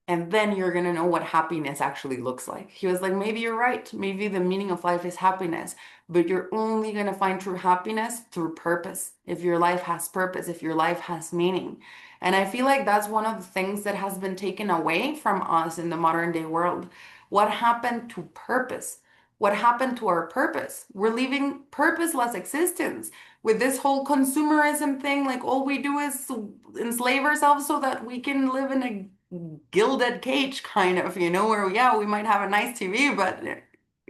and then you're going to know what happiness actually looks like. He was like, maybe you're right. Maybe the meaning of life is happiness, but you're only going to find true happiness through purpose. If your life has purpose, if your life has meaning. And I feel like that's one of the things that has been taken away from us in the modern day world. What happened to purpose? What happened to our purpose? We're living purposeless existence with this whole consumerism thing. Like all we do is enslave ourselves so that we can live in a gilded cage, kind of, you know, where yeah, we might have a nice TV, but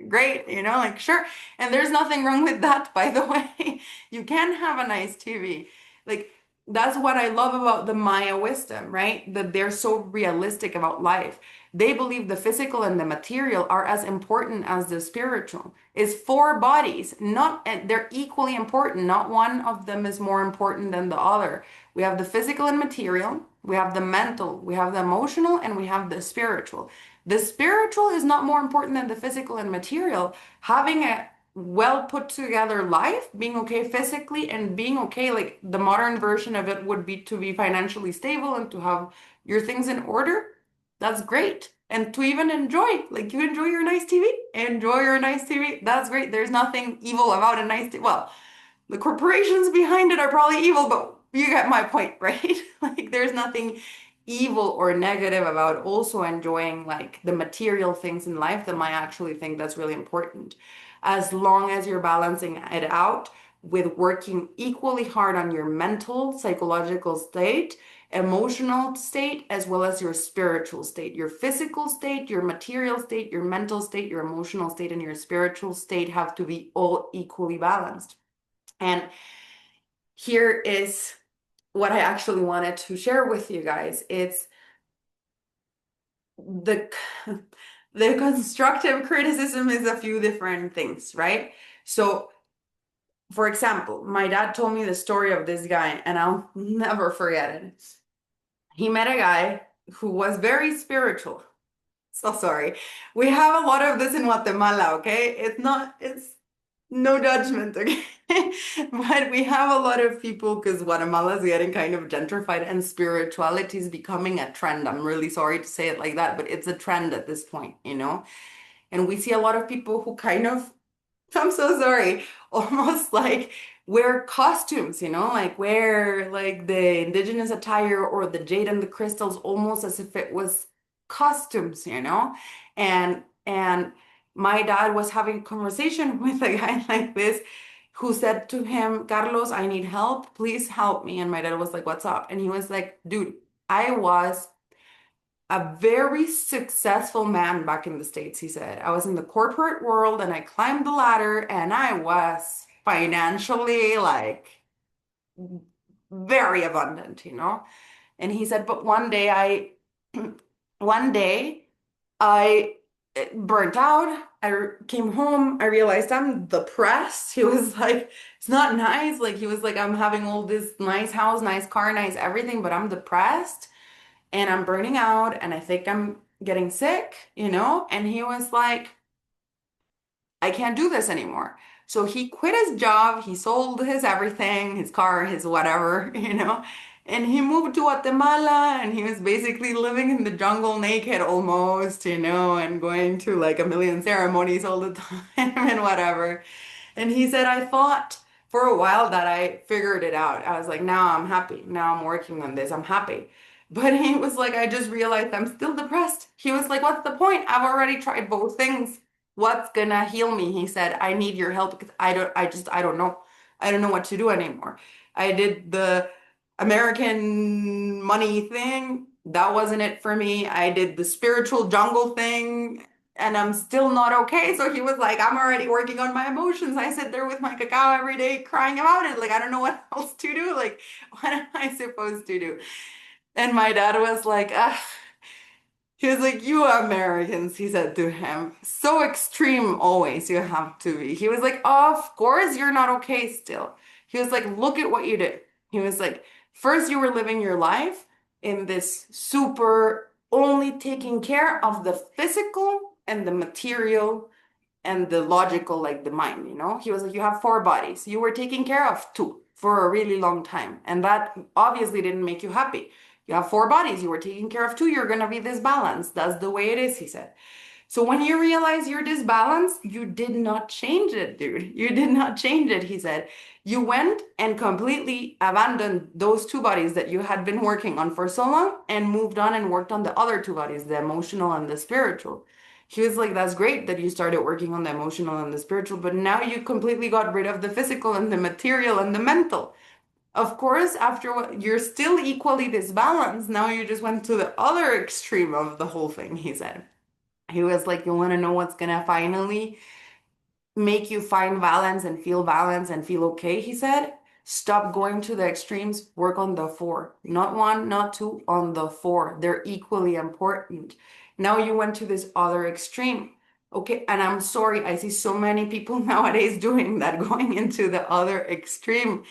great, you know, like sure. And there's nothing wrong with that, by the way. You can have a nice TV. Like that's what I love about the Maya wisdom, right? That they're so realistic about life. They believe the physical and the material are as important as the spiritual. It's four bodies, not, and they're equally important. Not one of them is more important than the other. We have the physical and material, we have the mental, we have the emotional, and we have the spiritual. The spiritual is not more important than the physical and material. Having a well put together life, being okay physically and being okay, like the modern version of it would be to be financially stable and to have your things in order. That's great. And to even enjoy, like you enjoy your nice TV, enjoy your nice TV. That's great. There's nothing evil about a nice TV. Well, the corporations behind it are probably evil, but you get my point, right? Like there's nothing evil or negative about also enjoying like the material things in life that might actually think that's really important. As long as you're balancing it out with working equally hard on your mental, psychological state, emotional state, as well as your spiritual state. Your physical state, your material state, your mental state, your emotional state, and your spiritual state have to be all equally balanced. And here is what I actually wanted to share with you guys. It's the the constructive criticism is a few different things, right? So, for example, my dad told me the story of this guy, and I'll never forget it. He met a guy who was very spiritual. So sorry. We have a lot of this in Guatemala, okay? It's no judgment, okay? But we have a lot of people because Guatemala is getting kind of gentrified and spirituality is becoming a trend. I'm really sorry to say it like that, but it's a trend at this point, you know? And we see a lot of people who kind of, I'm so sorry, almost like wear costumes, you know, like wear like the indigenous attire or the jade and the crystals almost as if it was costumes, you know? And my dad was having a conversation with a guy like this who said to him, Carlos, I need help. Please help me. And my dad was like, what's up? And he was like, dude, I was a very successful man back in the States, he said. I was in the corporate world and I climbed the ladder and I was financially like very abundant, you know? And he said, but one day I burnt out. I came home. I realized I'm depressed. He was like, it's not nice. Like, he was like, I'm having all this nice house, nice car, nice everything, but I'm depressed and I'm burning out and I think I'm getting sick, you know? And he was like, I can't do this anymore. So he quit his job, he sold his everything, his car, his whatever, you know, and he moved to Guatemala and he was basically living in the jungle naked almost, you know, and going to like a million ceremonies all the time and whatever. And he said, I thought for a while that I figured it out. I was like, now I'm happy. Now I'm working on this. I'm happy. But he was like, I just realized I'm still depressed. He was like, what's the point? I've already tried both things. What's gonna heal me? He said, I need your help because I don't know. I don't know what to do anymore. I did the American money thing. That wasn't it for me. I did the spiritual jungle thing and I'm still not okay. So he was like, I'm already working on my emotions. I sit there with my cacao every day crying about it. Like, I don't know what else to do. Like, what am I supposed to do? And my dad was like, ah, he was like, you Americans, he said to him, so extreme always you have to be. He was like, of course you're not okay still. He was like, look at what you did. He was like, first you were living your life in this super only taking care of the physical and the material and the logical, like the mind, you know? He was like, you have four bodies. You were taking care of two for a really long time. And that obviously didn't make you happy. You have four bodies. You were taking care of two. You're going to be disbalanced. That's the way it is, he said. So when you realize you're disbalanced, you did not change it, dude. You did not change it, he said. You went and completely abandoned those two bodies that you had been working on for so long and moved on and worked on the other two bodies, the emotional and the spiritual. He was like, that's great that you started working on the emotional and the spiritual, but now you completely got rid of the physical and the material and the mental. Of course, after what you're still equally disbalanced, now you just went to the other extreme of the whole thing, he said. He was like, you want to know what's gonna finally make you find balance and feel okay, he said. Stop going to the extremes, work on the four. Not one, not two, on the four. They're equally important. Now you went to this other extreme. Okay, and I'm sorry, I see so many people nowadays doing that, going into the other extreme.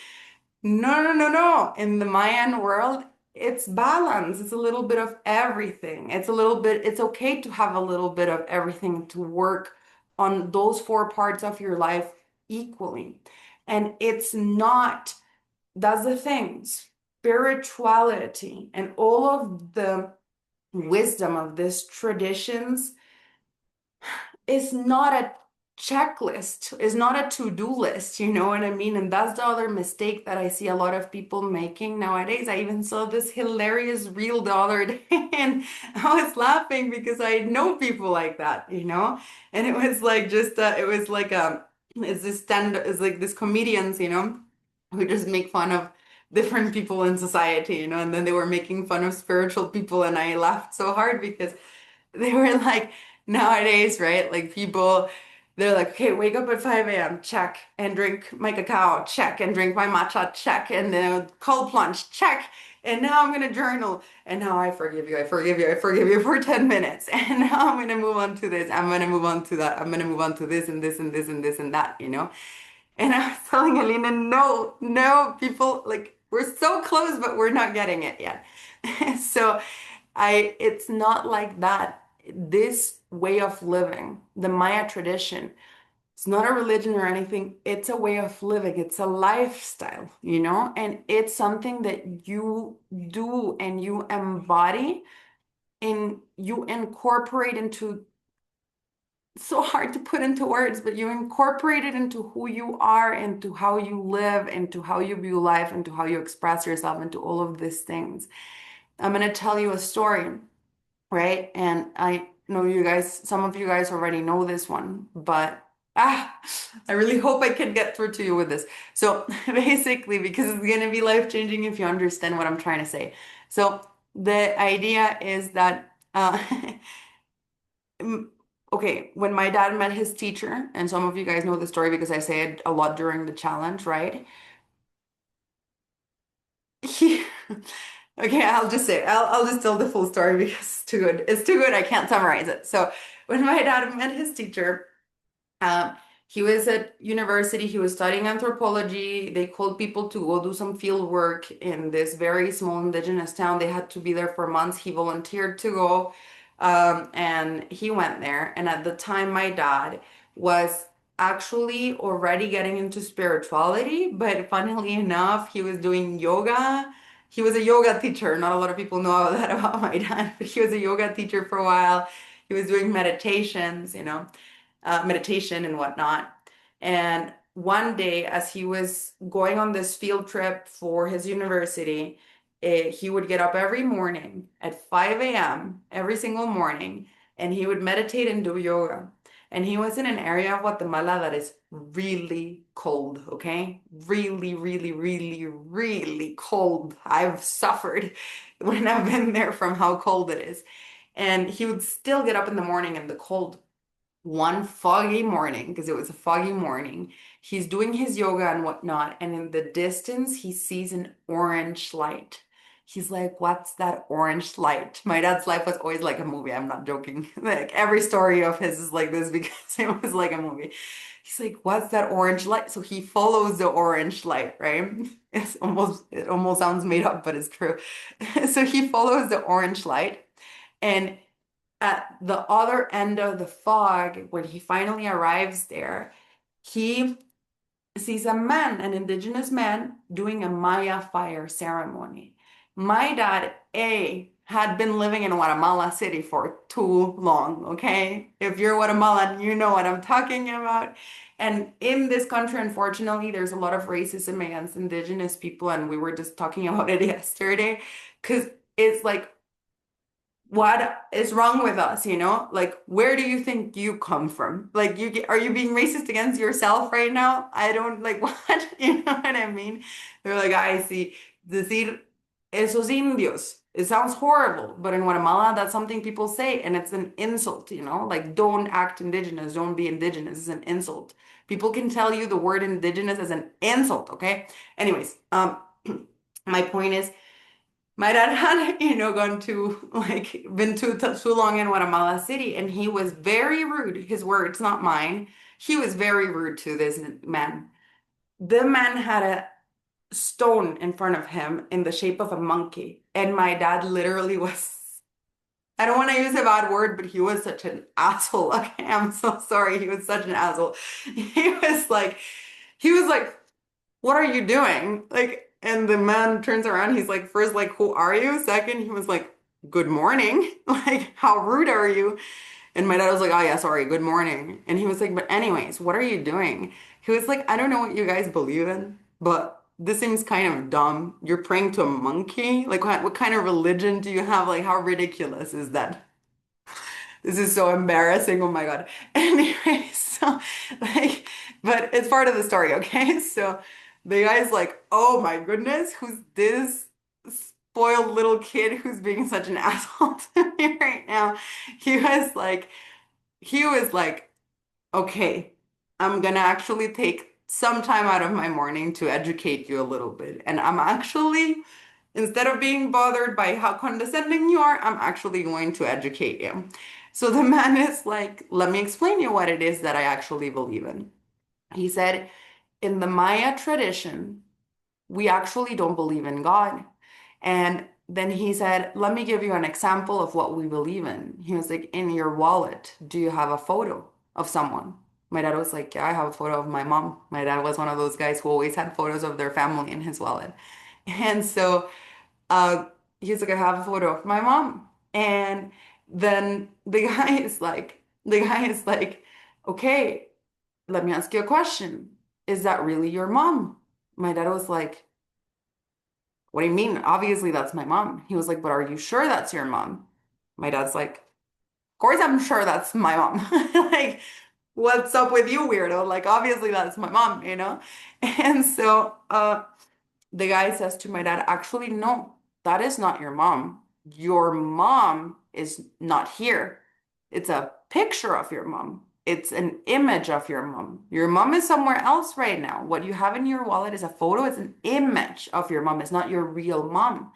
No, no, no, no. In the Mayan world, it's balance. It's a little bit of everything. It's okay to have a little bit of everything to work on those four parts of your life equally. And it's not, that's the thing, spirituality and all of the wisdom of these traditions is not a checklist, is not a to-do list, you know what I mean? And that's the other mistake that I see a lot of people making nowadays. I even saw this hilarious reel the other day and I was laughing because I know people like that, you know? And it was like just it was like it's like this comedians, you know, who just make fun of different people in society, you know, and then they were making fun of spiritual people and I laughed so hard because they were like, nowadays, right? Like people, they're like, okay, wake up at 5 a.m., check, and drink my cacao, check, and drink my matcha, check, and then cold plunge, check. And now I'm gonna journal. And now I forgive you, I forgive you, I forgive you for 10 minutes. And now I'm gonna move on to this, I'm gonna move on to that, I'm gonna move on to this and this and this and this and that, you know? And I was telling Alina, no, no, people, like, we're so close, but we're not getting it yet. So it's not like that. This way of living, the Maya tradition, it's not a religion or anything. It's a way of living. It's a lifestyle, you know, and it's something that you do and you embody and you incorporate into, so hard to put into words, but you incorporate it into who you are, into how you live, into how you view life, into how you express yourself, into all of these things. I'm going to tell you a story, right? And I know you guys, some of you guys already know this one, but I really hope I can get through to you with this. So basically, because it's going to be life-changing if you understand what I'm trying to say. So the idea is that Mm, okay, when my dad met his teacher, and some of you guys know the story because I say it a lot during the challenge, right? He, okay, I'll just say, I'll just tell the full story because it's too good. It's too good, I can't summarize it. So when my dad met his teacher, um, he was at university, he was studying anthropology. They called people to go do some field work in this very small indigenous town. They had to be there for months. He volunteered to go, and he went there. And at the time, my dad was actually already getting into spirituality, but funnily enough, he was doing yoga. He was a yoga teacher. Not a lot of people know that about my dad, but he was a yoga teacher for a while. He was doing meditations, you know, meditation and whatnot. And one day, as he was going on this field trip for his university, he would get up every morning at 5 a.m. every single morning, and he would meditate and do yoga. And he was in an area of Guatemala that is really cold, okay? Really, really, really, really cold. I've suffered when I've been there from how cold it is. And he would still get up in the morning in the cold. One foggy morning, because it was a foggy morning, he's doing his yoga and whatnot, and in the distance, he sees an orange light. He's like, what's that orange light? My dad's life was always like a movie. I'm not joking. Like every story of his is like this because it was like a movie. He's like, what's that orange light? So he follows the orange light, right? It almost sounds made up, but it's true. So he follows the orange light. And at the other end of the fog, when he finally arrives there, he sees a man, an indigenous man, doing a Maya fire ceremony. My dad, had been living in Guatemala City for too long, okay? If you're Guatemalan, you know what I'm talking about. And in this country, unfortunately, there's a lot of racism against indigenous people, and we were just talking about it yesterday, because it's like what is wrong with us, you know? Like, where do you think you come from? Like, are you being racist against yourself right now? I don't like what, you know what I mean? They're like, I see, decir esos indios. It sounds horrible, but in Guatemala, that's something people say, and it's an insult, like don't act indigenous, don't be indigenous. It's an insult. People can tell you the word indigenous as an insult, okay? Anyways, my point is, my dad had, gone to like been too long in Guatemala City, and he was very rude. His words, not mine. He was very rude to this man. The man had a stone in front of him in the shape of a monkey. And my dad literally was, I don't want to use a bad word, but he was such an asshole. Okay, I'm so sorry. He was such an asshole. He was like, what are you doing? Like, and the man turns around. He's like, first, like, who are you? Second, he was like, good morning. Like, how rude are you? And my dad was like, oh yeah, sorry, good morning. And he was like, but anyways, what are you doing? He was like, I don't know what you guys believe in, but this seems kind of dumb. You're praying to a monkey? Like, what kind of religion do you have? Like, how ridiculous is that? This is so embarrassing. Oh my God. Anyway, so like, but it's part of the story, okay? So the guy's like, oh my goodness, who's this spoiled little kid who's being such an asshole to me right now? He was like, he was like, okay, I'm gonna actually take some time out of my morning to educate you a little bit. And I'm actually, instead of being bothered by how condescending you are, I'm actually going to educate you. So the man is like, let me explain you what it is that I actually believe in. He said, in the Maya tradition, we actually don't believe in God. And then he said, let me give you an example of what we believe in. He was like, in your wallet, do you have a photo of someone? My dad was like, yeah, I have a photo of my mom. My dad was one of those guys who always had photos of their family in his wallet. And so uh, he's like, I have a photo of my mom. And then the guy is like, okay, let me ask you a question. Is that really your mom? My dad was like, what do you mean? Obviously, that's my mom. He was like, but are you sure that's your mom? My dad's like, of course I'm sure that's my mom. Like, what's up with you, weirdo? Like, obviously that's my mom? And so the guy says to my dad, actually, no, that is not your mom. Your mom is not here. It's a picture of your mom. It's an image of your mom. Your mom is somewhere else right now. What you have in your wallet is a photo, it's an image of your mom. It's not your real mom.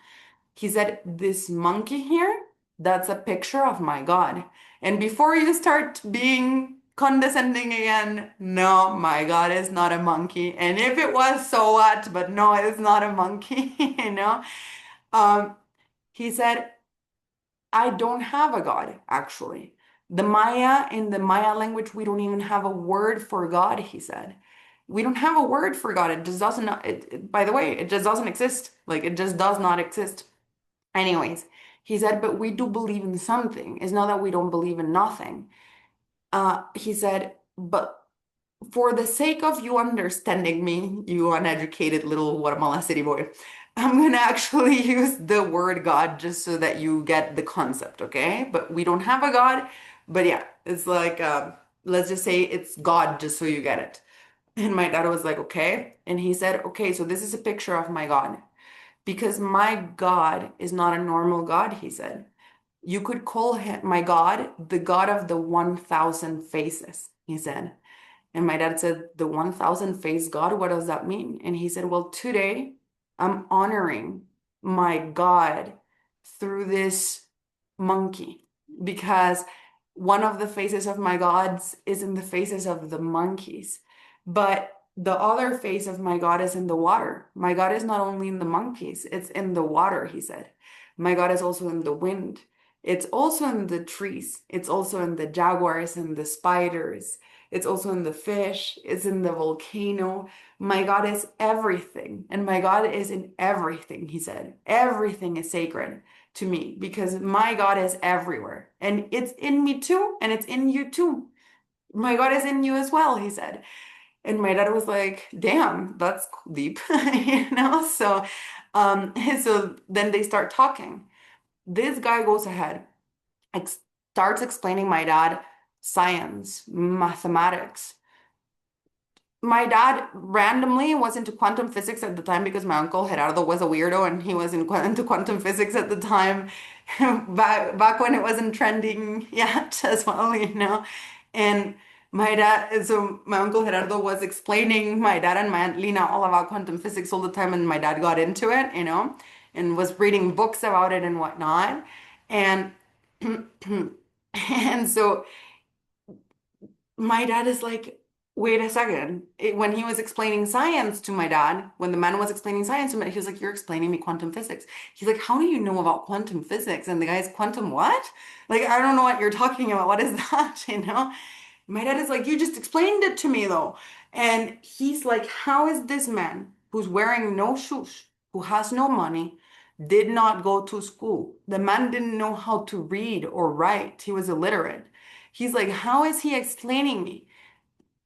He said, this monkey here, that's a picture of my God. And before you start being condescending again, no, my God is not a monkey. And if it was, so what? But no, it's not a monkey, you know? Um, he said, I don't have a God, actually. In the Maya language, we don't even have a word for God, he said. We don't have a word for God. It just doesn't, by the way, it just doesn't exist. Like, it just does not exist. Anyways, he said, but we do believe in something. It's not that we don't believe in nothing. He said, but for the sake of you understanding me, you uneducated little Guatemala City boy, I'm gonna actually use the word God just so that you get the concept, okay? But we don't have a God, but yeah, it's like, let's just say it's God just so you get it. And my dad was like, okay. And he said, okay, so this is a picture of my God. Because my God is not a normal God, he said. You could call him my God, the God of the 1,000 faces, he said. And my dad said, the 1,000 face God, what does that mean? And he said, well, today I'm honoring my God through this monkey because one of the faces of my gods is in the faces of the monkeys. But the other face of my God is in the water. My God is not only in the monkeys, it's in the water, he said. My God is also in the wind. It's also in the trees. It's also in the jaguars and the spiders. It's also in the fish. It's in the volcano. My God is everything. And my God is in everything, he said. Everything is sacred to me because my God is everywhere. And it's in me too, and it's in you too. My God is in you as well, he said. And my dad was like, damn, that's deep, you know? So then they start talking. This guy goes ahead, ex starts explaining my dad science, mathematics, my dad randomly was into quantum physics at the time because my uncle Gerardo was a weirdo and he was into quantum physics at the time, back when it wasn't trending yet as well, you know. And so my uncle Gerardo was explaining my dad and my aunt Lina all about quantum physics all the time, and my dad got into it, you know, and was reading books about it and whatnot. And and so my dad is like, wait a second. When he was explaining science to my dad, when the man was explaining science to me, he was like, you're explaining me quantum physics. He's like, how do you know about quantum physics? And the guy's, quantum what? Like, I don't know what you're talking about. What is that? You know? My dad is like, you just explained it to me though. And he's like, how is this man who's wearing no shoes, who has no money, did not go to school? The man didn't know how to read or write. He was illiterate. He's like, how is he explaining me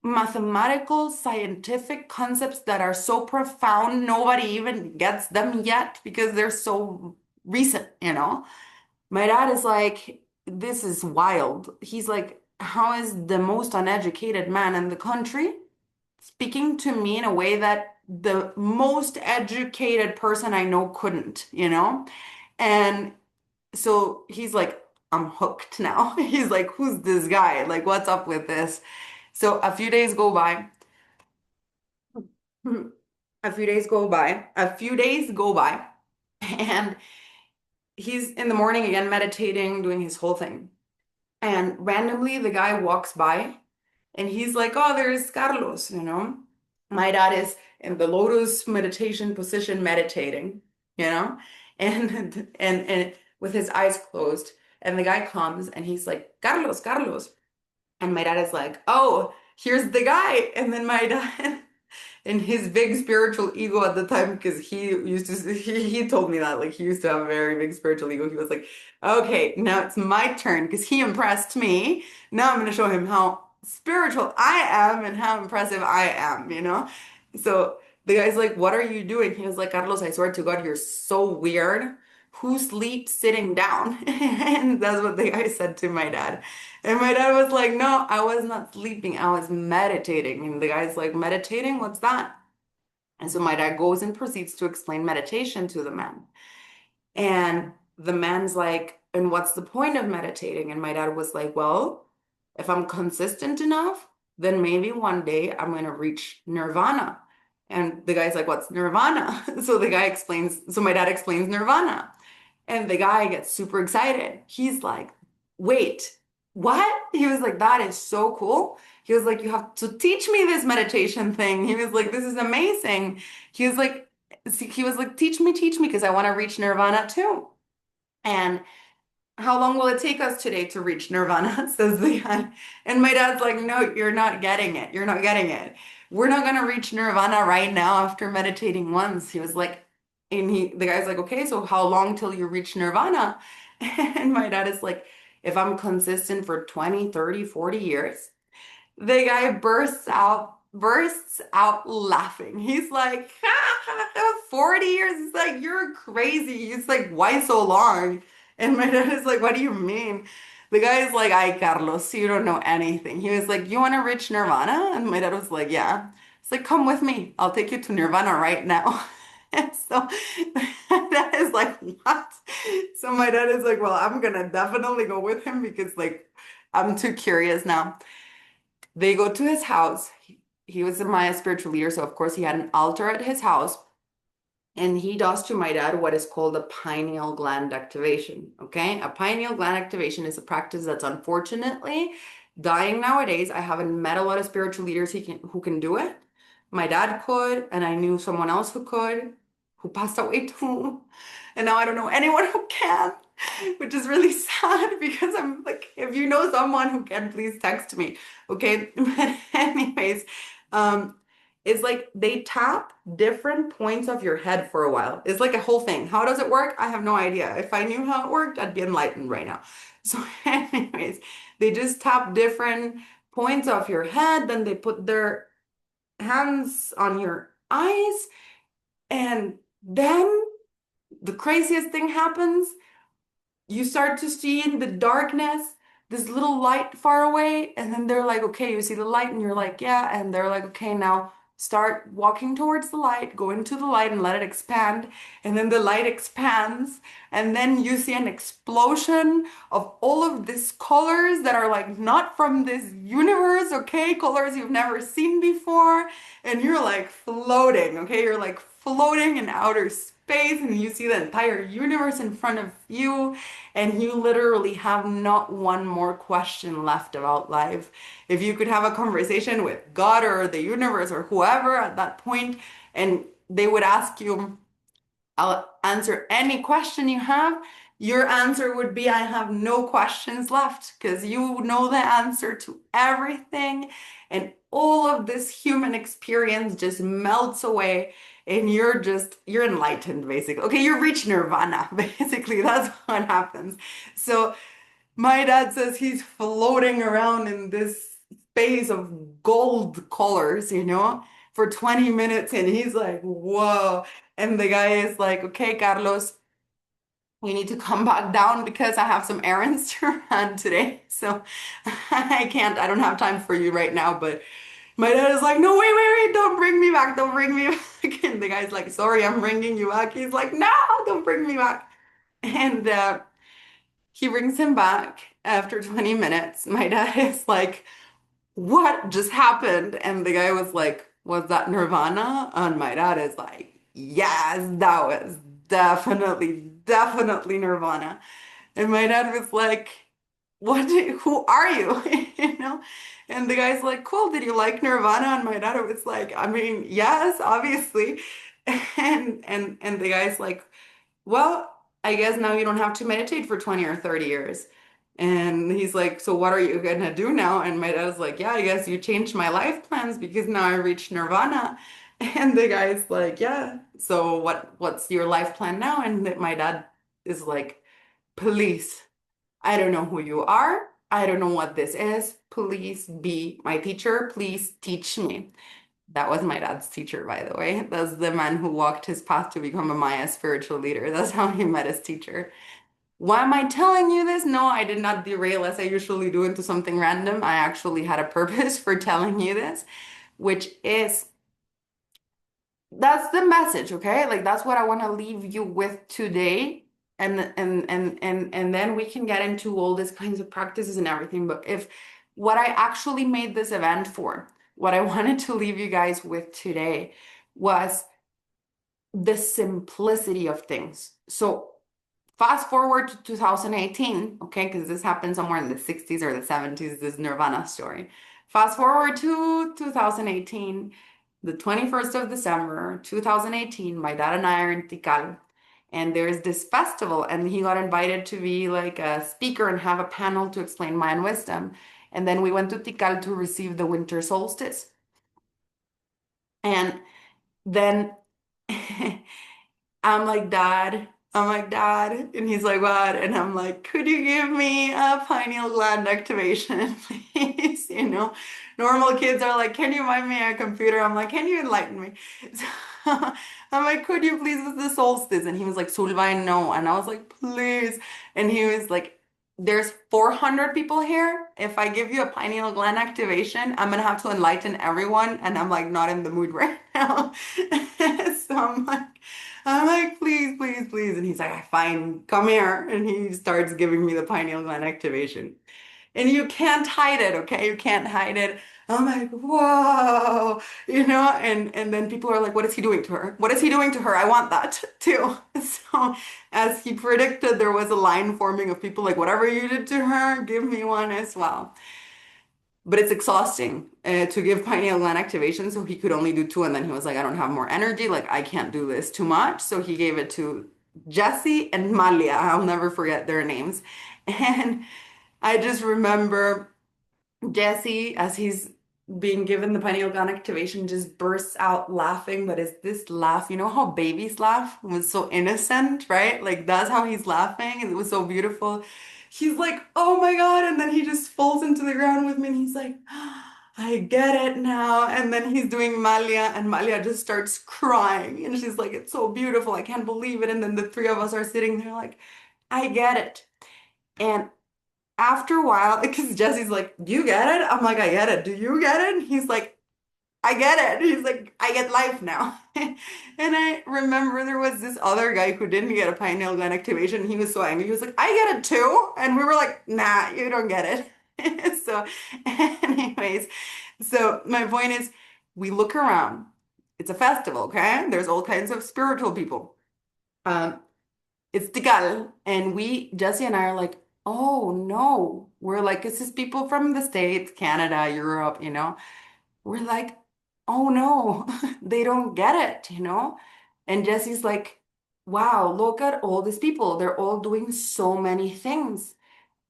mathematical, scientific concepts that are so profound, nobody even gets them yet because they're so recent, you know? My dad is like, this is wild. He's like, how is the most uneducated man in the country speaking to me in a way that the most educated person I know couldn't, you know? And so he's like, I'm hooked now. He's like, who's this guy? Like, what's up with this? So a few days go by. A few days go by, and he's in the morning again meditating, doing his whole thing. And randomly the guy walks by and he's like, oh, there's Carlos, you know. My dad is in the lotus meditation position meditating, you know, and with his eyes closed. And the guy comes and he's like, Carlos, Carlos. And my dad is like, oh, here's the guy. And then my dad, in his big spiritual ego at the time, because he told me that, like, he used to have a very big spiritual ego. He was like, okay, now it's my turn because he impressed me. Now I'm going to show him how spiritual I am and how impressive I am, you know? So the guy's like, what are you doing? He was like, Carlos, I swear to God, you're so weird. Who sleeps sitting down? And that's what the guy said to my dad. And my dad was like, no, I was not sleeping. I was meditating. And the guy's like, meditating? What's that? And so my dad goes and proceeds to explain meditation to the man. And the man's like, and what's the point of meditating? And my dad was like, well, if I'm consistent enough, then maybe one day I'm going to reach nirvana. And the guy's like, what's nirvana? So my dad explains nirvana. And the guy gets super excited. He's like, wait, what? He was like, that is so cool. He was like, you have to teach me this meditation thing. He was like, this is amazing. He was like, teach me, because I want to reach nirvana too. And how long will it take us today to reach nirvana? Says the guy. And my dad's like, no, you're not getting it. You're not getting it. We're not going to reach nirvana right now after meditating once. He was like, the guy's like, okay, so how long till you reach nirvana? And my dad is like, if I'm consistent for 20, 30, 40 years. The guy bursts out laughing. He's like, 40 years? He's like, you're crazy. He's like, why so long? And my dad is like, what do you mean? The guy is like, ay, Carlos, you don't know anything. He was like, you want to reach Nirvana? And my dad was like, yeah. It's like, come with me. I'll take you to Nirvana right now. And so that is like, what? So my dad is like, well, I'm gonna definitely go with him because like I'm too curious now. They go to his house. He was a Maya spiritual leader, so of course he had an altar at his house. And he does to my dad what is called a pineal gland activation. Okay. A pineal gland activation is a practice that's unfortunately dying nowadays. I haven't met a lot of spiritual leaders who can do it. My dad could, and I knew someone else who could, who passed away too. And now I don't know anyone who can, which is really sad because I'm like, if you know someone who can, please text me. Okay. But anyways, it's like they tap different points of your head for a while. It's like a whole thing. How does it work? I have no idea. If I knew how it worked, I'd be enlightened right now. So, anyways, they just tap different points of your head, then they put their hands on your eyes, and then the craziest thing happens. You start to see in the darkness this little light far away, and then they're like, okay, you see the light, and you're like, yeah, and they're like, okay, now start walking towards the light, go into the light and let it expand. And then the light expands. And then you see an explosion of all of these colors that are like not from this universe, okay? Colors you've never seen before. And you're like floating, okay? You're like floating in outer space and you see the entire universe in front of you. And you literally have not one more question left about life. If you could have a conversation with God or the universe or whoever at that point, and they would ask you, I'll answer any question you have, your answer would be, I have no questions left, because you know the answer to everything. And all of this human experience just melts away. And you're enlightened, basically. Okay, you reach nirvana, basically. That's what happens. So my dad says he's floating around in this space of gold colors, for 20 minutes, and he's like, whoa. And the guy is like, okay, Carlos, you need to come back down because I have some errands to run today. So I don't have time for you right now. But my dad is like, no, wait, don't bring me back, don't bring me back. And the guy's like, sorry, I'm bringing you back. He's like, no, don't bring me back. And he brings him back after 20 minutes. My dad is like, what just happened? And the guy was like, was that Nirvana? And my dad is like, yes, that was definitely Nirvana. And my dad was like, who are you? You know? And the guy's like, cool, did you like Nirvana? And my dad was like, I mean, yes, obviously. And the guy's like, well, I guess now you don't have to meditate for 20 or 30 years. And he's like, so what are you gonna do now? And my dad's like, yeah, I guess you changed my life plans because now I reached nirvana. And the guy's like, yeah, so what's your life plan now? And my dad is like, please, I don't know who you are. I don't know what this is. Please be my teacher. Please teach me. That was my dad's teacher, by the way. That's the man who walked his path to become a Maya spiritual leader. That's how he met his teacher. Why am I telling you this? No, I did not derail as I usually do into something random. I actually had a purpose for telling you this, which is that's the message, okay? Like that's what I want to leave you with today. And then we can get into all these kinds of practices and everything. But if what I actually made this event for, what I wanted to leave you guys with today was the simplicity of things. So fast forward to 2018, okay, because this happened somewhere in the 60s or the 70s, this Nirvana story. Fast forward to 2018, the 21st of December, 2018, my dad and I are in Tikal, and there's this festival, and he got invited to be like a speaker and have a panel to explain Mayan wisdom. And then we went to Tikal to receive the winter solstice. And then I'm like, Dad. And he's like, what? And I'm like, could you give me a pineal gland activation, please? Normal kids are like, can you mind me a computer? I'm like, can you enlighten me? So I'm like, could you please with the solstice? And he was like, Solveig, no. And I was like, please. And he was like, there's 400 people here. If I give you a pineal gland activation, I'm gonna have to enlighten everyone. And I'm like, not in the mood right now. So I'm like, please, please, please. And he's like, fine, come here. And he starts giving me the pineal gland activation. And you can't hide it, okay? You can't hide it. I'm like, whoa, and then people are like, what is he doing to her? What is he doing to her? I want that too. So as he predicted, there was a line forming of people like, whatever you did to her, give me one as well. But it's exhausting to give pineal gland activation. So he could only do two. And then he was like, I don't have more energy. Like, I can't do this too much. So he gave it to Jesse and Malia. I'll never forget their names. And I just remember Jesse, as he's being given the pineal gland activation, just bursts out laughing. But it's this laugh, you know how babies laugh? It was so innocent, right? Like that's how he's laughing, and it was so beautiful. He's like, oh my God. And then he just falls into the ground with me, and he's like, I get it now. And then he's doing Malia, and Malia just starts crying. And she's like, it's so beautiful. I can't believe it. And then the three of us are sitting there like, I get it. And after a while, because Jesse's like, do you get it? I'm like, I get it. Do you get it? And he's like, I get it. He's like, I get life now. And I remember there was this other guy who didn't get a pineal gland activation. He was so angry. He was like, I get it too. And we were like, nah, you don't get it. So, anyways, so my point is, we look around. It's a festival, okay? There's all kinds of spiritual people. Um, it's Tikal, and Jesse and I are like, oh no. We're like, this is people from the States, Canada, Europe, we're like, oh no, they don't get it. And Jesse's like, wow, look at all these people. They're all doing so many things.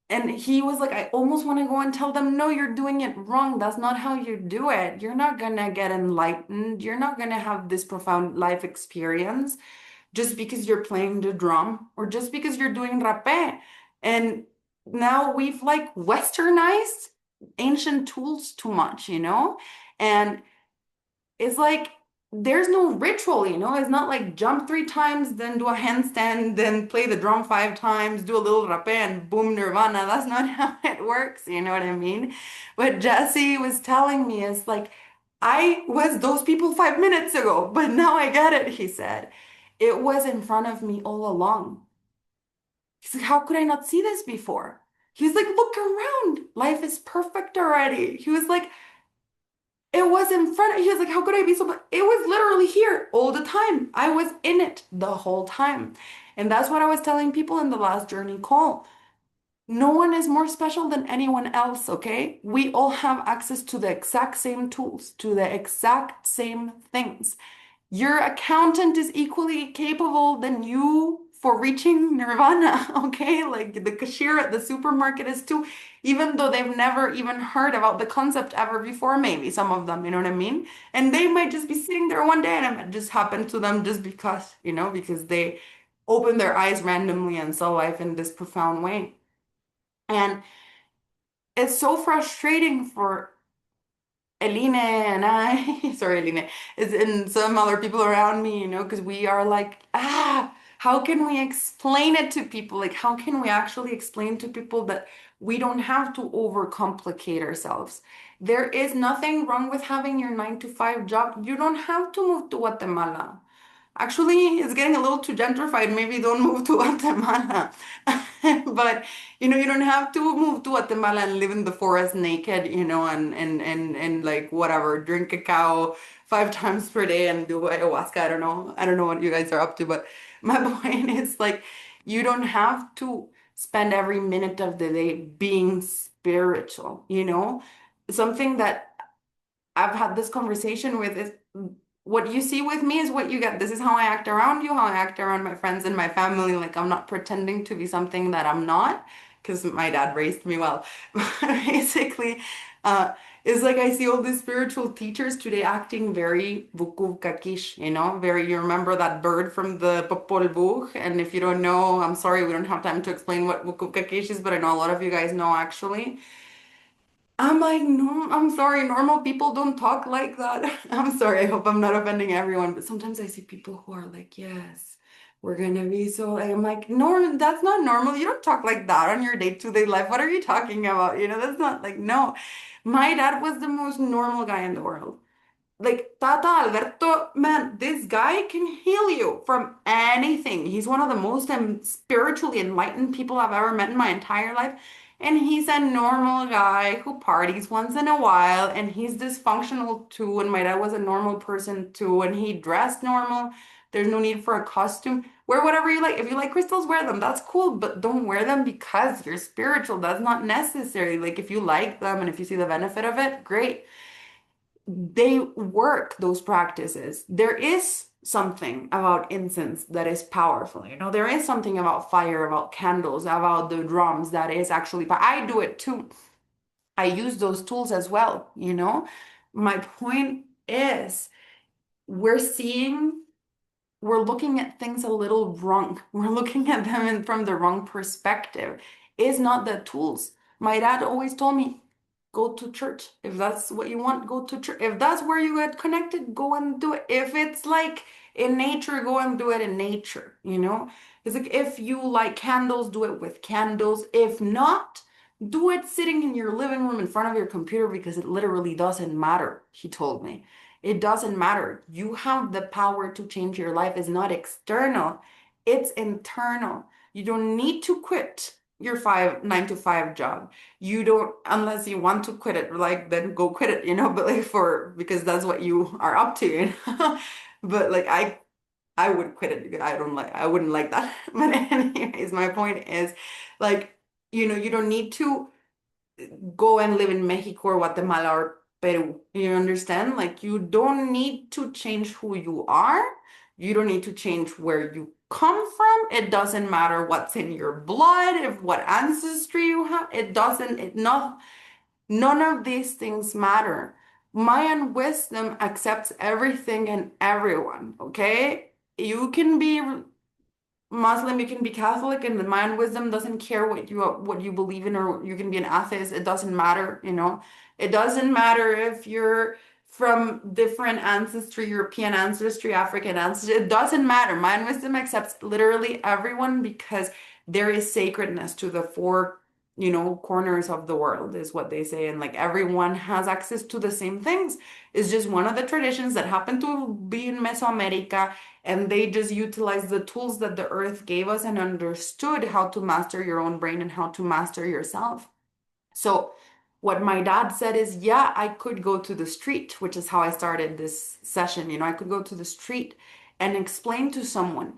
And he was like, I almost want to go and tell them, no, you're doing it wrong. That's not how you do it. You're not gonna get enlightened. You're not gonna have this profound life experience just because you're playing the drum or just because you're doing rapé. And now we've like westernized ancient tools too much. And it's like there's no ritual. It's not like jump 3 times, then do a handstand, then play the drum 5 times, do a little rapé, and boom, nirvana. That's not how it works. You know what I mean? What Jesse was telling me is like, I was those people 5 minutes ago, but now I get it, he said. It was in front of me all along. He's like, how could I not see this before? He's like, look around. Life is perfect already. He was like, it was in front of, he was like, how could I be so, it was literally here all the time. I was in it the whole time. And that's what I was telling people in the last journey call. No one is more special than anyone else, okay? We all have access to the exact same tools, to the exact same things. Your accountant is equally capable than you for reaching nirvana, okay? Like the cashier at the supermarket is too, even though they've never even heard about the concept ever before, maybe some of them, you know what I mean? And they might just be sitting there one day and it might just happen to them just because they open their eyes randomly and saw life in this profound way. And it's so frustrating for Eline and I, sorry, Eline, is and some other people around me, because we are like, how can we explain it to people? Like, how can we actually explain to people that we don't have to overcomplicate ourselves? There is nothing wrong with having your 9 to 5 job. You don't have to move to Guatemala. Actually, it's getting a little too gentrified. Maybe don't move to Guatemala. But you don't have to move to Guatemala and live in the forest naked, and like whatever, drink cacao 5 times per day and do ayahuasca. I don't know. I don't know what you guys are up to, but my point is like you don't have to spend every minute of the day being spiritual. Something that I've had this conversation with is what you see with me is what you get. This is how I act around you, how I act around my friends and my family. Like I'm not pretending to be something that I'm not, because my dad raised me well. Basically, uh, it's like I see all these spiritual teachers today acting very vukukakish, very, you remember that bird from the Popol Vuh? And if you don't know, I'm sorry, we don't have time to explain what vukukakish is, but I know a lot of you guys know actually. I'm like, no, I'm sorry, normal people don't talk like that. I'm sorry, I hope I'm not offending everyone, but sometimes I see people who are like, yes, we're gonna be so. I'm like, no, that's not normal. You don't talk like that on your day-to-day life. What are you talking about? That's not like, no. My dad was the most normal guy in the world. Like Tata Alberto, man, this guy can heal you from anything. He's one of the most spiritually enlightened people I've ever met in my entire life. And he's a normal guy who parties once in a while, and he's dysfunctional too. And my dad was a normal person too, and he dressed normal. There's no need for a costume. Wear whatever you like. If you like crystals, wear them. That's cool, but don't wear them because you're spiritual. That's not necessary. Like if you like them and if you see the benefit of it, great. They work, those practices. There is something about incense that is powerful. There is something about fire, about candles, about the drums that is actually, but I do it too. I use those tools as well. My point is we're seeing we're looking at things a little wrong. We're looking at them from the wrong perspective. It's not the tools. My dad always told me, go to church. If that's what you want, go to church. If that's where you get connected, go and do it. If it's like in nature, go and do it in nature. It's like if you like candles, do it with candles. If not, Do it sitting in your living room in front of your computer because it literally doesn't matter, he told me. It doesn't matter. You have the power to change your life. It's not external, it's internal. You don't need to quit your 9 to 5 job. You don't, unless you want to quit it, like then go quit it, but like because that's what you are up to. But like I would quit it because I wouldn't like that. But anyways, my point is like, you don't need to go and live in Mexico or Guatemala or Peru. You understand? Like you don't need to change who you are. You don't need to change where you come from. It doesn't matter what's in your blood, if what ancestry you have. It doesn't, it not none of these things matter. Mayan wisdom accepts everything and everyone, okay? You can be Muslim, you can be Catholic, and the Mayan wisdom doesn't care what you believe in, or you can be an atheist. It doesn't matter. It doesn't matter if you're from different ancestry, European ancestry, African ancestry. It doesn't matter. Mayan wisdom accepts literally everyone because there is sacredness to the four, corners of the world, is what they say, and like everyone has access to the same things. It's just one of the traditions that happen to be in Mesoamerica, and they just utilized the tools that the earth gave us and understood how to master your own brain and how to master yourself. So, what my dad said is, yeah, I could go to the street, which is how I started this session. I could go to the street and explain to someone.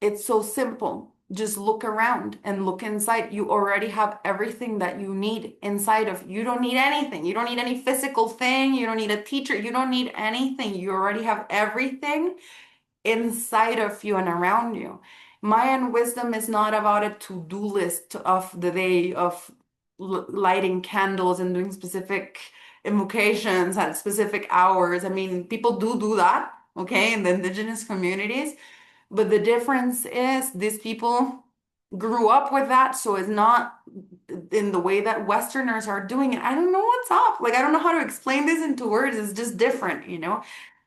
It's so simple. Just look around and look inside. You already have everything that you need inside of you. You don't need anything. You don't need any physical thing. You don't need a teacher. You don't need anything. You already have everything inside of you and around you. Mayan wisdom is not about a to-do list of the day of lighting candles and doing specific invocations at specific hours. I mean, people do that, okay, in the indigenous communities. But the difference is these people grew up with that, so it's not in the way that Westerners are doing it. I don't know what's up. Like, I don't know how to explain this into words. It's just different.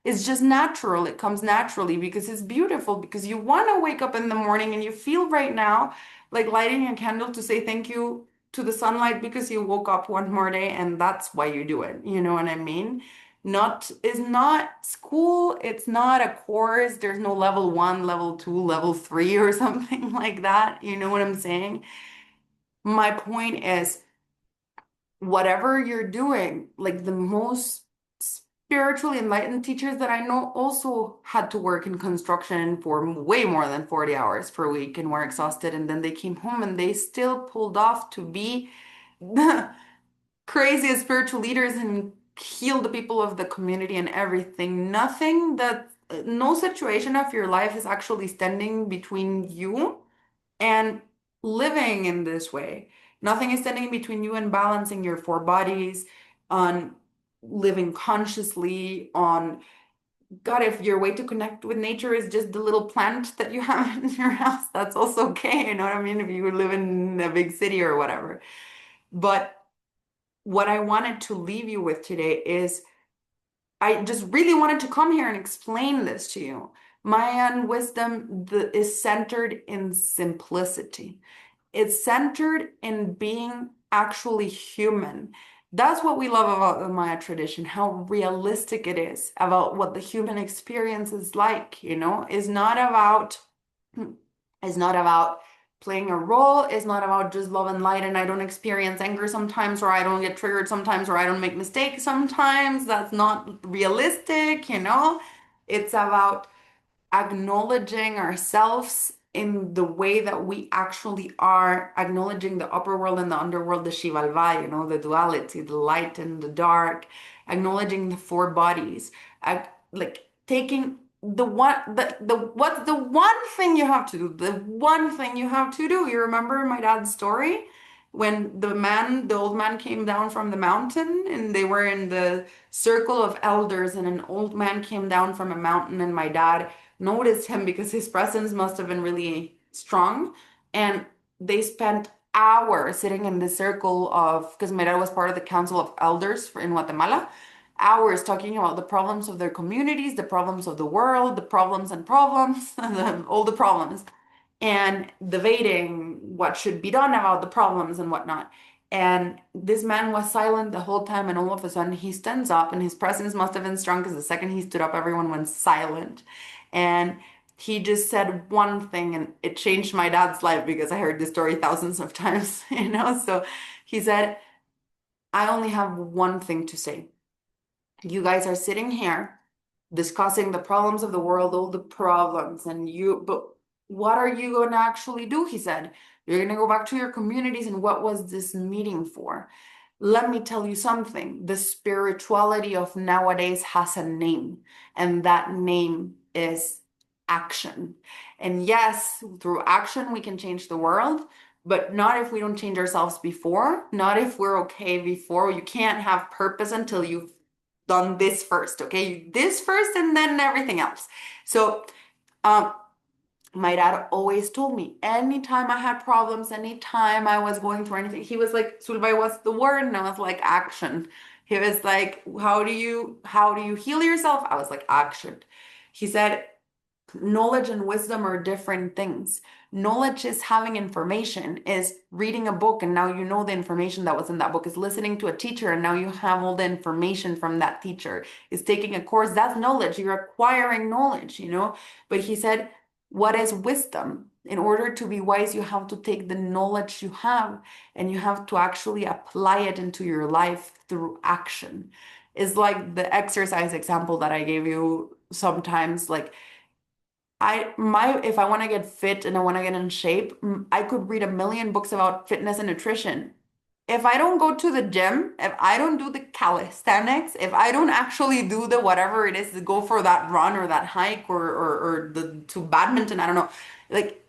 It's just natural. It comes naturally because it's beautiful, because you want to wake up in the morning and you feel right now like lighting a candle to say thank you to the sunlight because you woke up one more day, and that's why you do it. You know what I mean? Not is not school, it's not a course. There's no level 1, level 2, level 3 or something like that. You know what I'm saying? My point is, whatever you're doing, like the most spiritually enlightened teachers that I know also had to work in construction for way more than 40 hours per week and were exhausted. And then they came home and they still pulled off to be the craziest spiritual leaders and heal the people of the community and everything. No situation of your life is actually standing between you and living in this way. Nothing is standing between you and balancing your four bodies, on living consciously, on God, if your way to connect with nature is just the little plant that you have in your house, that's also okay. You know what I mean? If you live in a big city or whatever. But what I wanted to leave you with today is I just really wanted to come here and explain this to you. Mayan wisdom is centered in simplicity. It's centered in being actually human. That's what we love about the Maya tradition, how realistic it is about what the human experience is like, It's not about playing a role. It's not about just love and light and I don't experience anger sometimes, or I don't get triggered sometimes, or I don't make mistakes sometimes. That's not realistic. It's about acknowledging ourselves in the way that we actually are, acknowledging the upper world and the underworld, the Shivalva, the duality, the light and the dark, acknowledging the four bodies, like taking what's the one thing you have to do, the one thing you have to do. You remember my dad's story? When the old man came down from the mountain and they were in the circle of elders, and an old man came down from a mountain, and my dad noticed him because his presence must have been really strong. And they spent hours sitting in the circle of, because my dad was part of the Council of Elders in Guatemala, hours talking about the problems of their communities, the problems of the world, the problems and problems, all the problems, and debating what should be done about the problems and whatnot. And this man was silent the whole time, and all of a sudden he stands up, and his presence must have been strong because the second he stood up, everyone went silent. And he just said one thing, and it changed my dad's life because I heard this story thousands of times, you know? So he said, I only have one thing to say. You guys are sitting here discussing the problems of the world, all the problems, but what are you going to actually do? He said, you're going to go back to your communities, and what was this meeting for? Let me tell you something. The spirituality of nowadays has a name, and that name is action. And yes, through action, we can change the world, but not if we don't change ourselves before, not if we're okay before. You can't have purpose until you've done this first, okay? This first and then everything else. So, um, my dad always told me anytime I had problems, anytime I was going through anything, he was like, Solveig, what's the word? And I was like, action. He was like, how do you heal yourself? I was like, action. He said, knowledge and wisdom are different things. Knowledge is having information, is reading a book, and now you know the information that was in that book, is listening to a teacher, and now you have all the information from that teacher, is taking a course. That's knowledge. You're acquiring knowledge, you know? But he said, what is wisdom? In order to be wise, you have to take the knowledge you have and you have to actually apply it into your life through action. It's like the exercise example that I gave you sometimes, like if I want to get fit and I want to get in shape, I could read a million books about fitness and nutrition. If I don't go to the gym, if I don't do the calisthenics, if I don't actually do the whatever it is to go for that run or that hike or the to badminton, I don't know. Like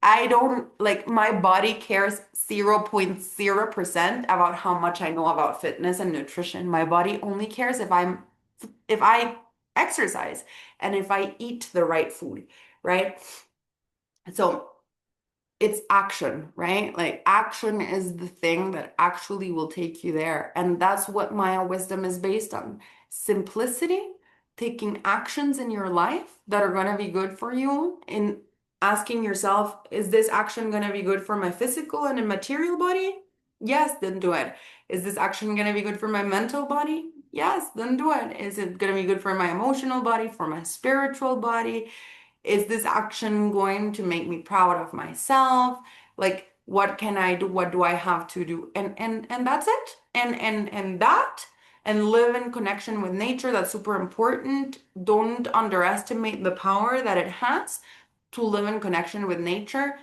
I don't like my body cares 0.0% about how much I know about fitness and nutrition. My body only cares if I exercise and if I eat the right food, right? So it's action, right? Like action is the thing that actually will take you there. And that's what Maya wisdom is based on. Simplicity, taking actions in your life that are going to be good for you, in asking yourself, is this action going to be good for my physical and material body? Yes, then do it. Is this action going to be good for my mental body? Yes, then do it. Is it going to be good for my emotional body, for my spiritual body? Is this action going to make me proud of myself? Like, what can I do? What do I have to do? And that's it. And live in connection with nature. That's super important. Don't underestimate the power that it has to live in connection with nature.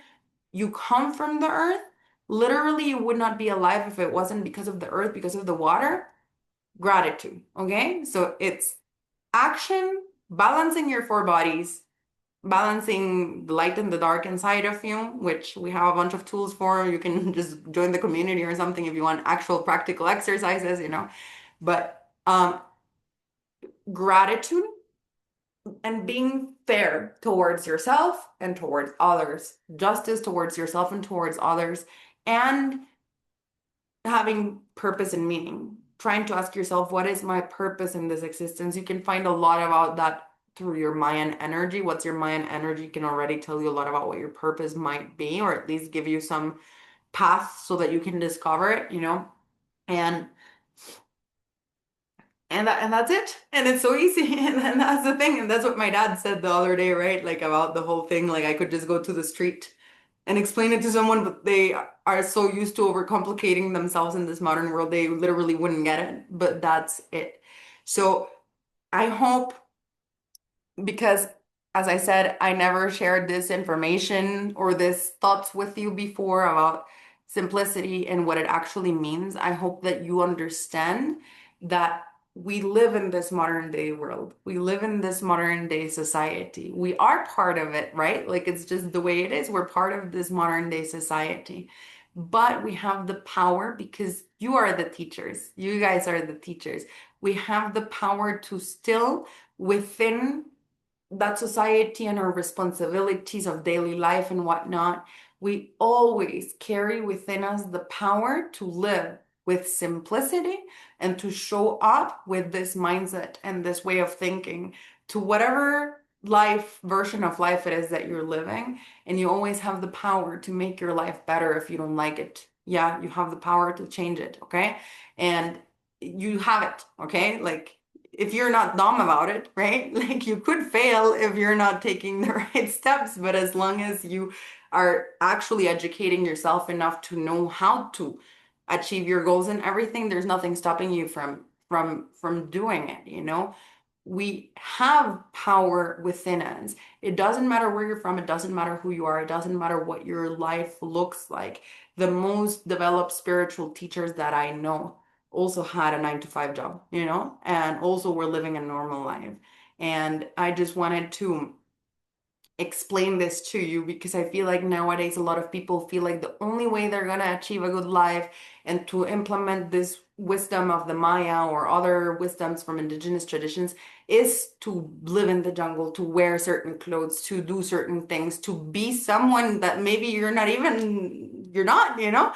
You come from the earth. Literally, you would not be alive if it wasn't because of the earth, because of the water. Gratitude. Okay? So it's action, balancing your four bodies, balancing the light and the dark inside of you, which we have a bunch of tools for. You can just join the community or something if you want actual practical exercises, you know. But gratitude and being fair towards yourself and towards others, justice towards yourself and towards others, and having purpose and meaning. Trying to ask yourself, what is my purpose in this existence? You can find a lot about that through your Mayan energy. What's your Mayan energy can already tell you a lot about what your purpose might be, or at least give you some path so that you can discover it, you know? And and that's it. And it's so easy. And that's the thing. And that's what my dad said the other day, right? Like about the whole thing. Like I could just go to the street and explain it to someone, but they are so used to overcomplicating themselves in this modern world, they literally wouldn't get it. But that's it. So I hope, because as I said, I never shared this information or this thoughts with you before about simplicity and what it actually means. I hope that you understand that we live in this modern day world. We live in this modern day society. We are part of it, right? Like it's just the way it is. We're part of this modern day society. But we have the power because you are the teachers. You guys are the teachers. We have the power to still within that society and our responsibilities of daily life and whatnot, we always carry within us the power to live with simplicity and to show up with this mindset and this way of thinking to whatever life version of life it is that you're living. And you always have the power to make your life better if you don't like it Yeah, you have the power to change it, okay? And you have it, okay? Like if you're not dumb about it, right? Like you could fail if you're not taking the right steps, but as long as you are actually educating yourself enough to know how to achieve your goals and everything, there's nothing stopping you from doing it, you know? We have power within us. It doesn't matter where you're from, it doesn't matter who you are, it doesn't matter what your life looks like. The most developed spiritual teachers that I know also had a 9 to 5 job, you know, and also were living a normal life. And I just wanted to explain this to you because I feel like nowadays a lot of people feel like the only way they're going to achieve a good life and to implement this wisdom of the Maya or other wisdoms from indigenous traditions is to live in the jungle, to wear certain clothes, to do certain things, to be someone that maybe you're not, you know?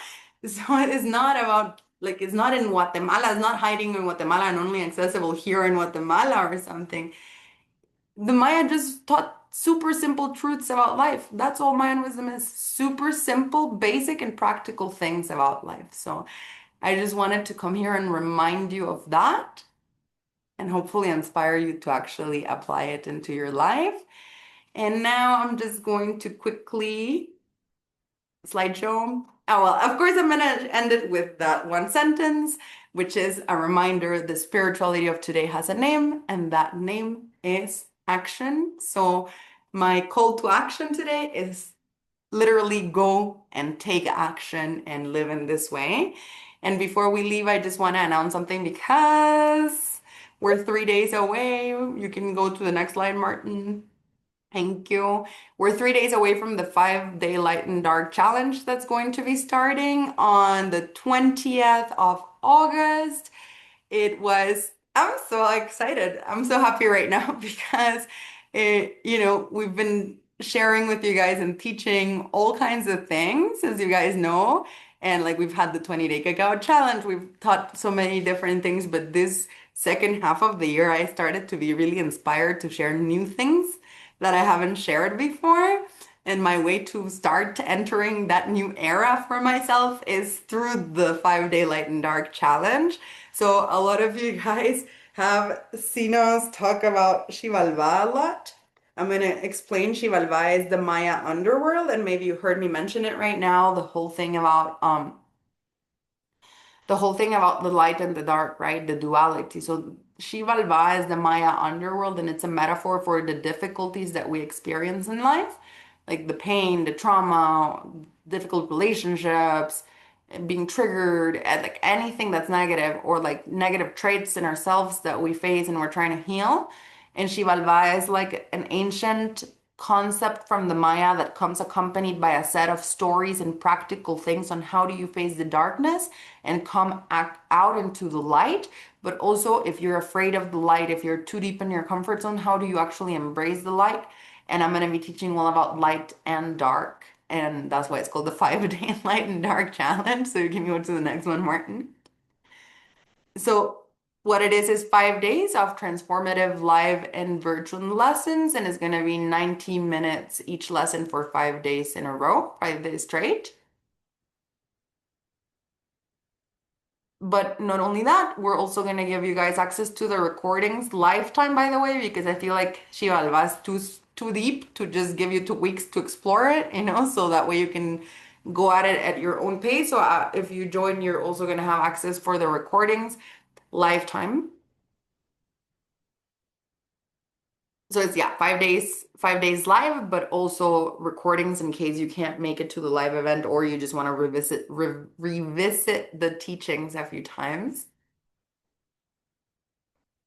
So it's not about like it's not in Guatemala, it's not hiding in Guatemala and only accessible here in Guatemala or something. The Maya just taught super simple truths about life. That's all Mayan wisdom is. Super simple, basic, and practical things about life. So I just wanted to come here and remind you of that and hopefully inspire you to actually apply it into your life. And now I'm just going to quickly slideshow. Oh, well, of course, I'm going to end it with that one sentence, which is a reminder the spirituality of today has a name, and that name is action. So, my call to action today is literally go and take action and live in this way. And before we leave, I just want to announce something because we're 3 days away. You can go to the next slide, Martin. Thank you. We're 3 days away from the 5 day light and dark challenge that's going to be starting on the 20th of August. I'm so excited. I'm so happy right now because we've been sharing with you guys and teaching all kinds of things, as you guys know. And like we've had the 20-day cacao challenge, we've taught so many different things, but this second half of the year, I started to be really inspired to share new things that I haven't shared before. And my way to start entering that new era for myself is through the 5 day light and dark challenge. So a lot of you guys have seen us talk about Xibalbá a lot. I'm going to explain Xibalbá is the Maya underworld, and maybe you heard me mention it right now, the whole thing about the light and the dark, right? The duality. So Xibalbá is the Maya underworld, and it's a metaphor for the difficulties that we experience in life, like the pain, the trauma, difficult relationships, being triggered, and like anything that's negative or like negative traits in ourselves that we face and we're trying to heal. And Xibalbá is like an ancient concept from the Maya that comes accompanied by a set of stories and practical things on how do you face the darkness and come out into the light. But also, if you're afraid of the light, if you're too deep in your comfort zone, how do you actually embrace the light? And I'm going to be teaching all about light and dark. And that's why it's called the 5 day light and dark challenge. So you can go to the next one, Martin. So what it is 5 days of transformative live and virtual lessons, and it's going to be 90 minutes each lesson for 5 days in a row, 5 days straight. But not only that, we're also going to give you guys access to the recordings lifetime, by the way, because I feel like Xibalbá is too deep to just give you 2 weeks to explore it, you know, so that way you can go at it at your own pace. So if you join, you're also going to have access for the recordings lifetime. So it's 5 days live, but also recordings in case you can't make it to the live event or you just want to revisit the teachings a few times.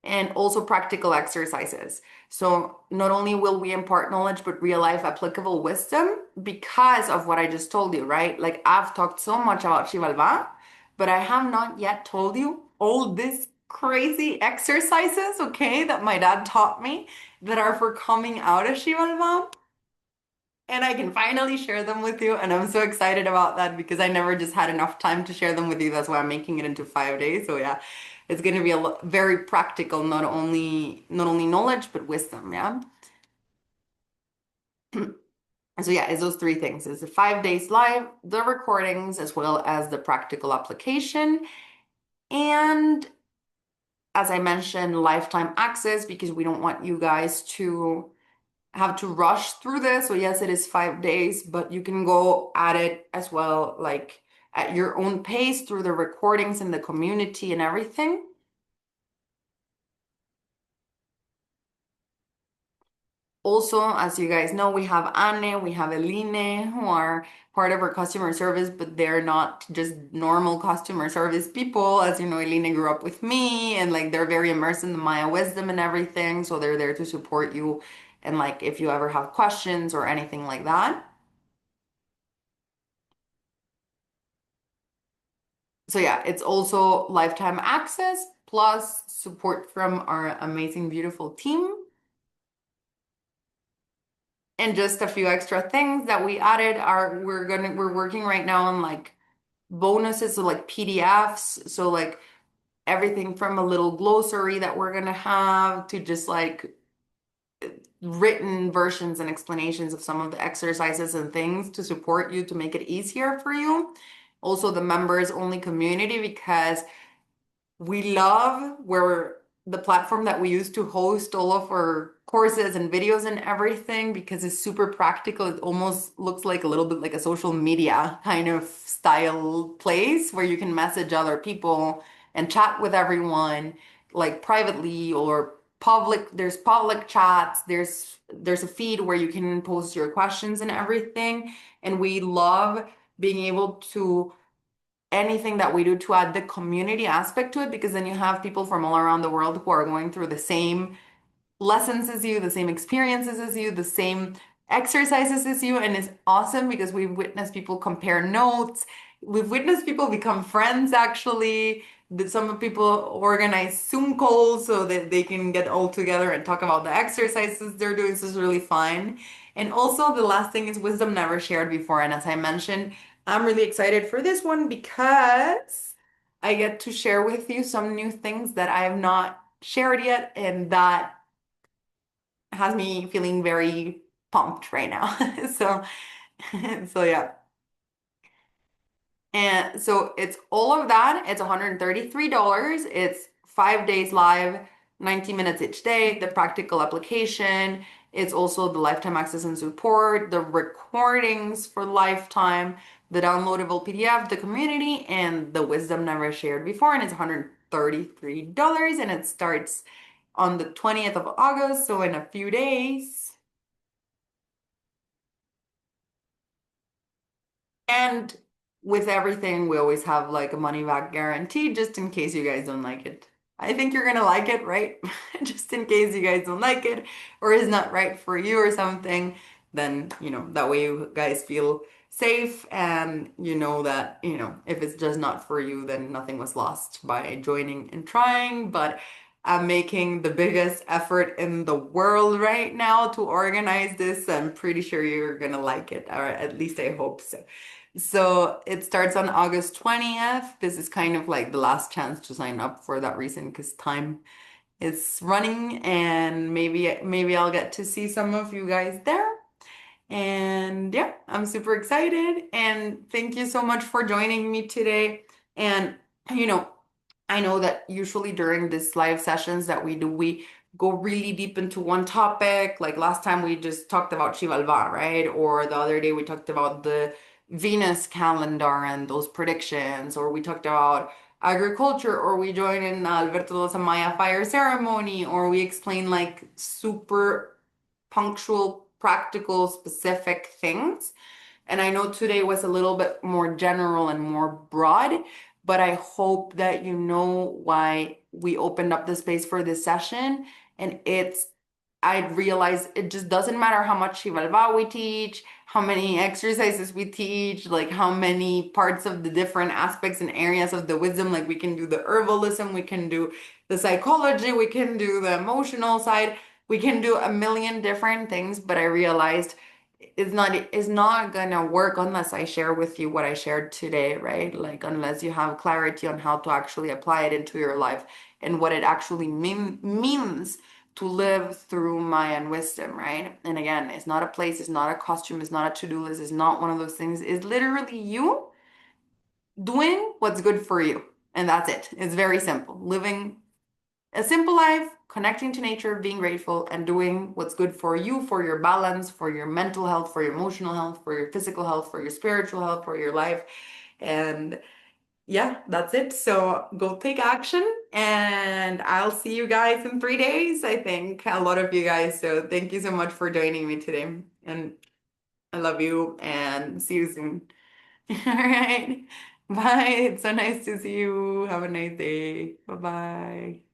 And also practical exercises. So not only will we impart knowledge, but real life applicable wisdom because of what I just told you, right? Like I've talked so much about Xibalbá, but I have not yet told you all these crazy exercises, okay, that my dad taught me that are for coming out of Xibalbá. And I can finally share them with you. And I'm so excited about that because I never just had enough time to share them with you. That's why I'm making it into 5 days. So yeah, it's going to be very practical, not only knowledge, but wisdom. Yeah. So yeah, it's those three things. It's the 5 days live, the recordings, as well as the practical application. And as I mentioned, lifetime access because we don't want you guys to have to rush through this. So yes, it is 5 days, but you can go at it as well, like at your own pace through the recordings and the community and everything. Also, as you guys know, we have Anne, we have Eline, who are part of our customer service, but they're not just normal customer service people. As you know, Eline grew up with me and like they're very immersed in the Maya wisdom and everything. So they're there to support you. And like if you ever have questions or anything like that. So yeah, it's also lifetime access plus support from our amazing, beautiful team. And just a few extra things that we added are we're working right now on like bonuses, so like PDFs, so like everything from a little glossary that we're gonna have to just like written versions and explanations of some of the exercises and things to support you to make it easier for you. Also, the members only community because we love where the platform that we use to host all of our courses and videos and everything because it's super practical. It almost looks like a little bit like a social media kind of style place where you can message other people and chat with everyone like privately or public. There's public chats. There's a feed where you can post your questions and everything. And we love being able to anything that we do to add the community aspect to it because then you have people from all around the world who are going through the same lessons as you, the same experiences as you, the same exercises as you. And it's awesome because we've witnessed people compare notes. We've witnessed people become friends actually. Some people organize Zoom calls so that they can get all together and talk about the exercises they're doing. So it's really fun. And also the last thing is wisdom never shared before. And as I mentioned, I'm really excited for this one because I get to share with you some new things that I have not shared yet and that has me feeling very pumped right now. So, so yeah. And so it's all of that. It's $133. It's 5 days live, 90 minutes each day, the practical application. It's also the lifetime access and support, the recordings for lifetime, the downloadable PDF, the community, and the wisdom never shared before. And it's $133 and it starts on the 20th of August, so in a few days. And with everything, we always have like a money back guarantee just in case you guys don't like it. I think you're gonna like it, right? Just in case you guys don't like it or is not right for you or something, then, that way you guys feel safe and you know that, if it's just not for you, then nothing was lost by joining and trying. But I'm making the biggest effort in the world right now to organize this. I'm pretty sure you're gonna like it, or at least I hope so. So it starts on August 20th. This is kind of like the last chance to sign up for that reason because time is running and maybe I'll get to see some of you guys there. And yeah, I'm super excited and thank you so much for joining me today. And you know, I know that usually during these live sessions that we do, we go really deep into one topic. Like last time we just talked about Shivalva, right? Or the other day we talked about the Venus calendar and those predictions, or we talked about agriculture, or we joined in Alberto Dos Amaya fire ceremony, or we explain like super punctual, practical, specific things. And I know today was a little bit more general and more broad, but I hope that you know why we opened up the space for this session. And I realized it just doesn't matter how much Shivalva we teach, how many exercises we teach, like how many parts of the different aspects and areas of the wisdom, like we can do the herbalism, we can do the psychology, we can do the emotional side, we can do a million different things, but I realized it's not gonna work unless I share with you what I shared today, right? Like unless you have clarity on how to actually apply it into your life and what it actually means to live through Mayan wisdom, right? And again, it's not a place, it's not a costume, it's not a to-do list, it's not one of those things. It's literally you doing what's good for you. And that's it. It's very simple. Living a simple life, connecting to nature, being grateful, and doing what's good for you, for your balance, for your mental health, for your emotional health, for your physical health, for your spiritual health, for your life. And yeah, that's it. So go take action, and I'll see you guys in 3 days, I think. A lot of you guys. So thank you so much for joining me today. And I love you and see you soon. All right. Bye. It's so nice to see you. Have a nice day. Bye bye.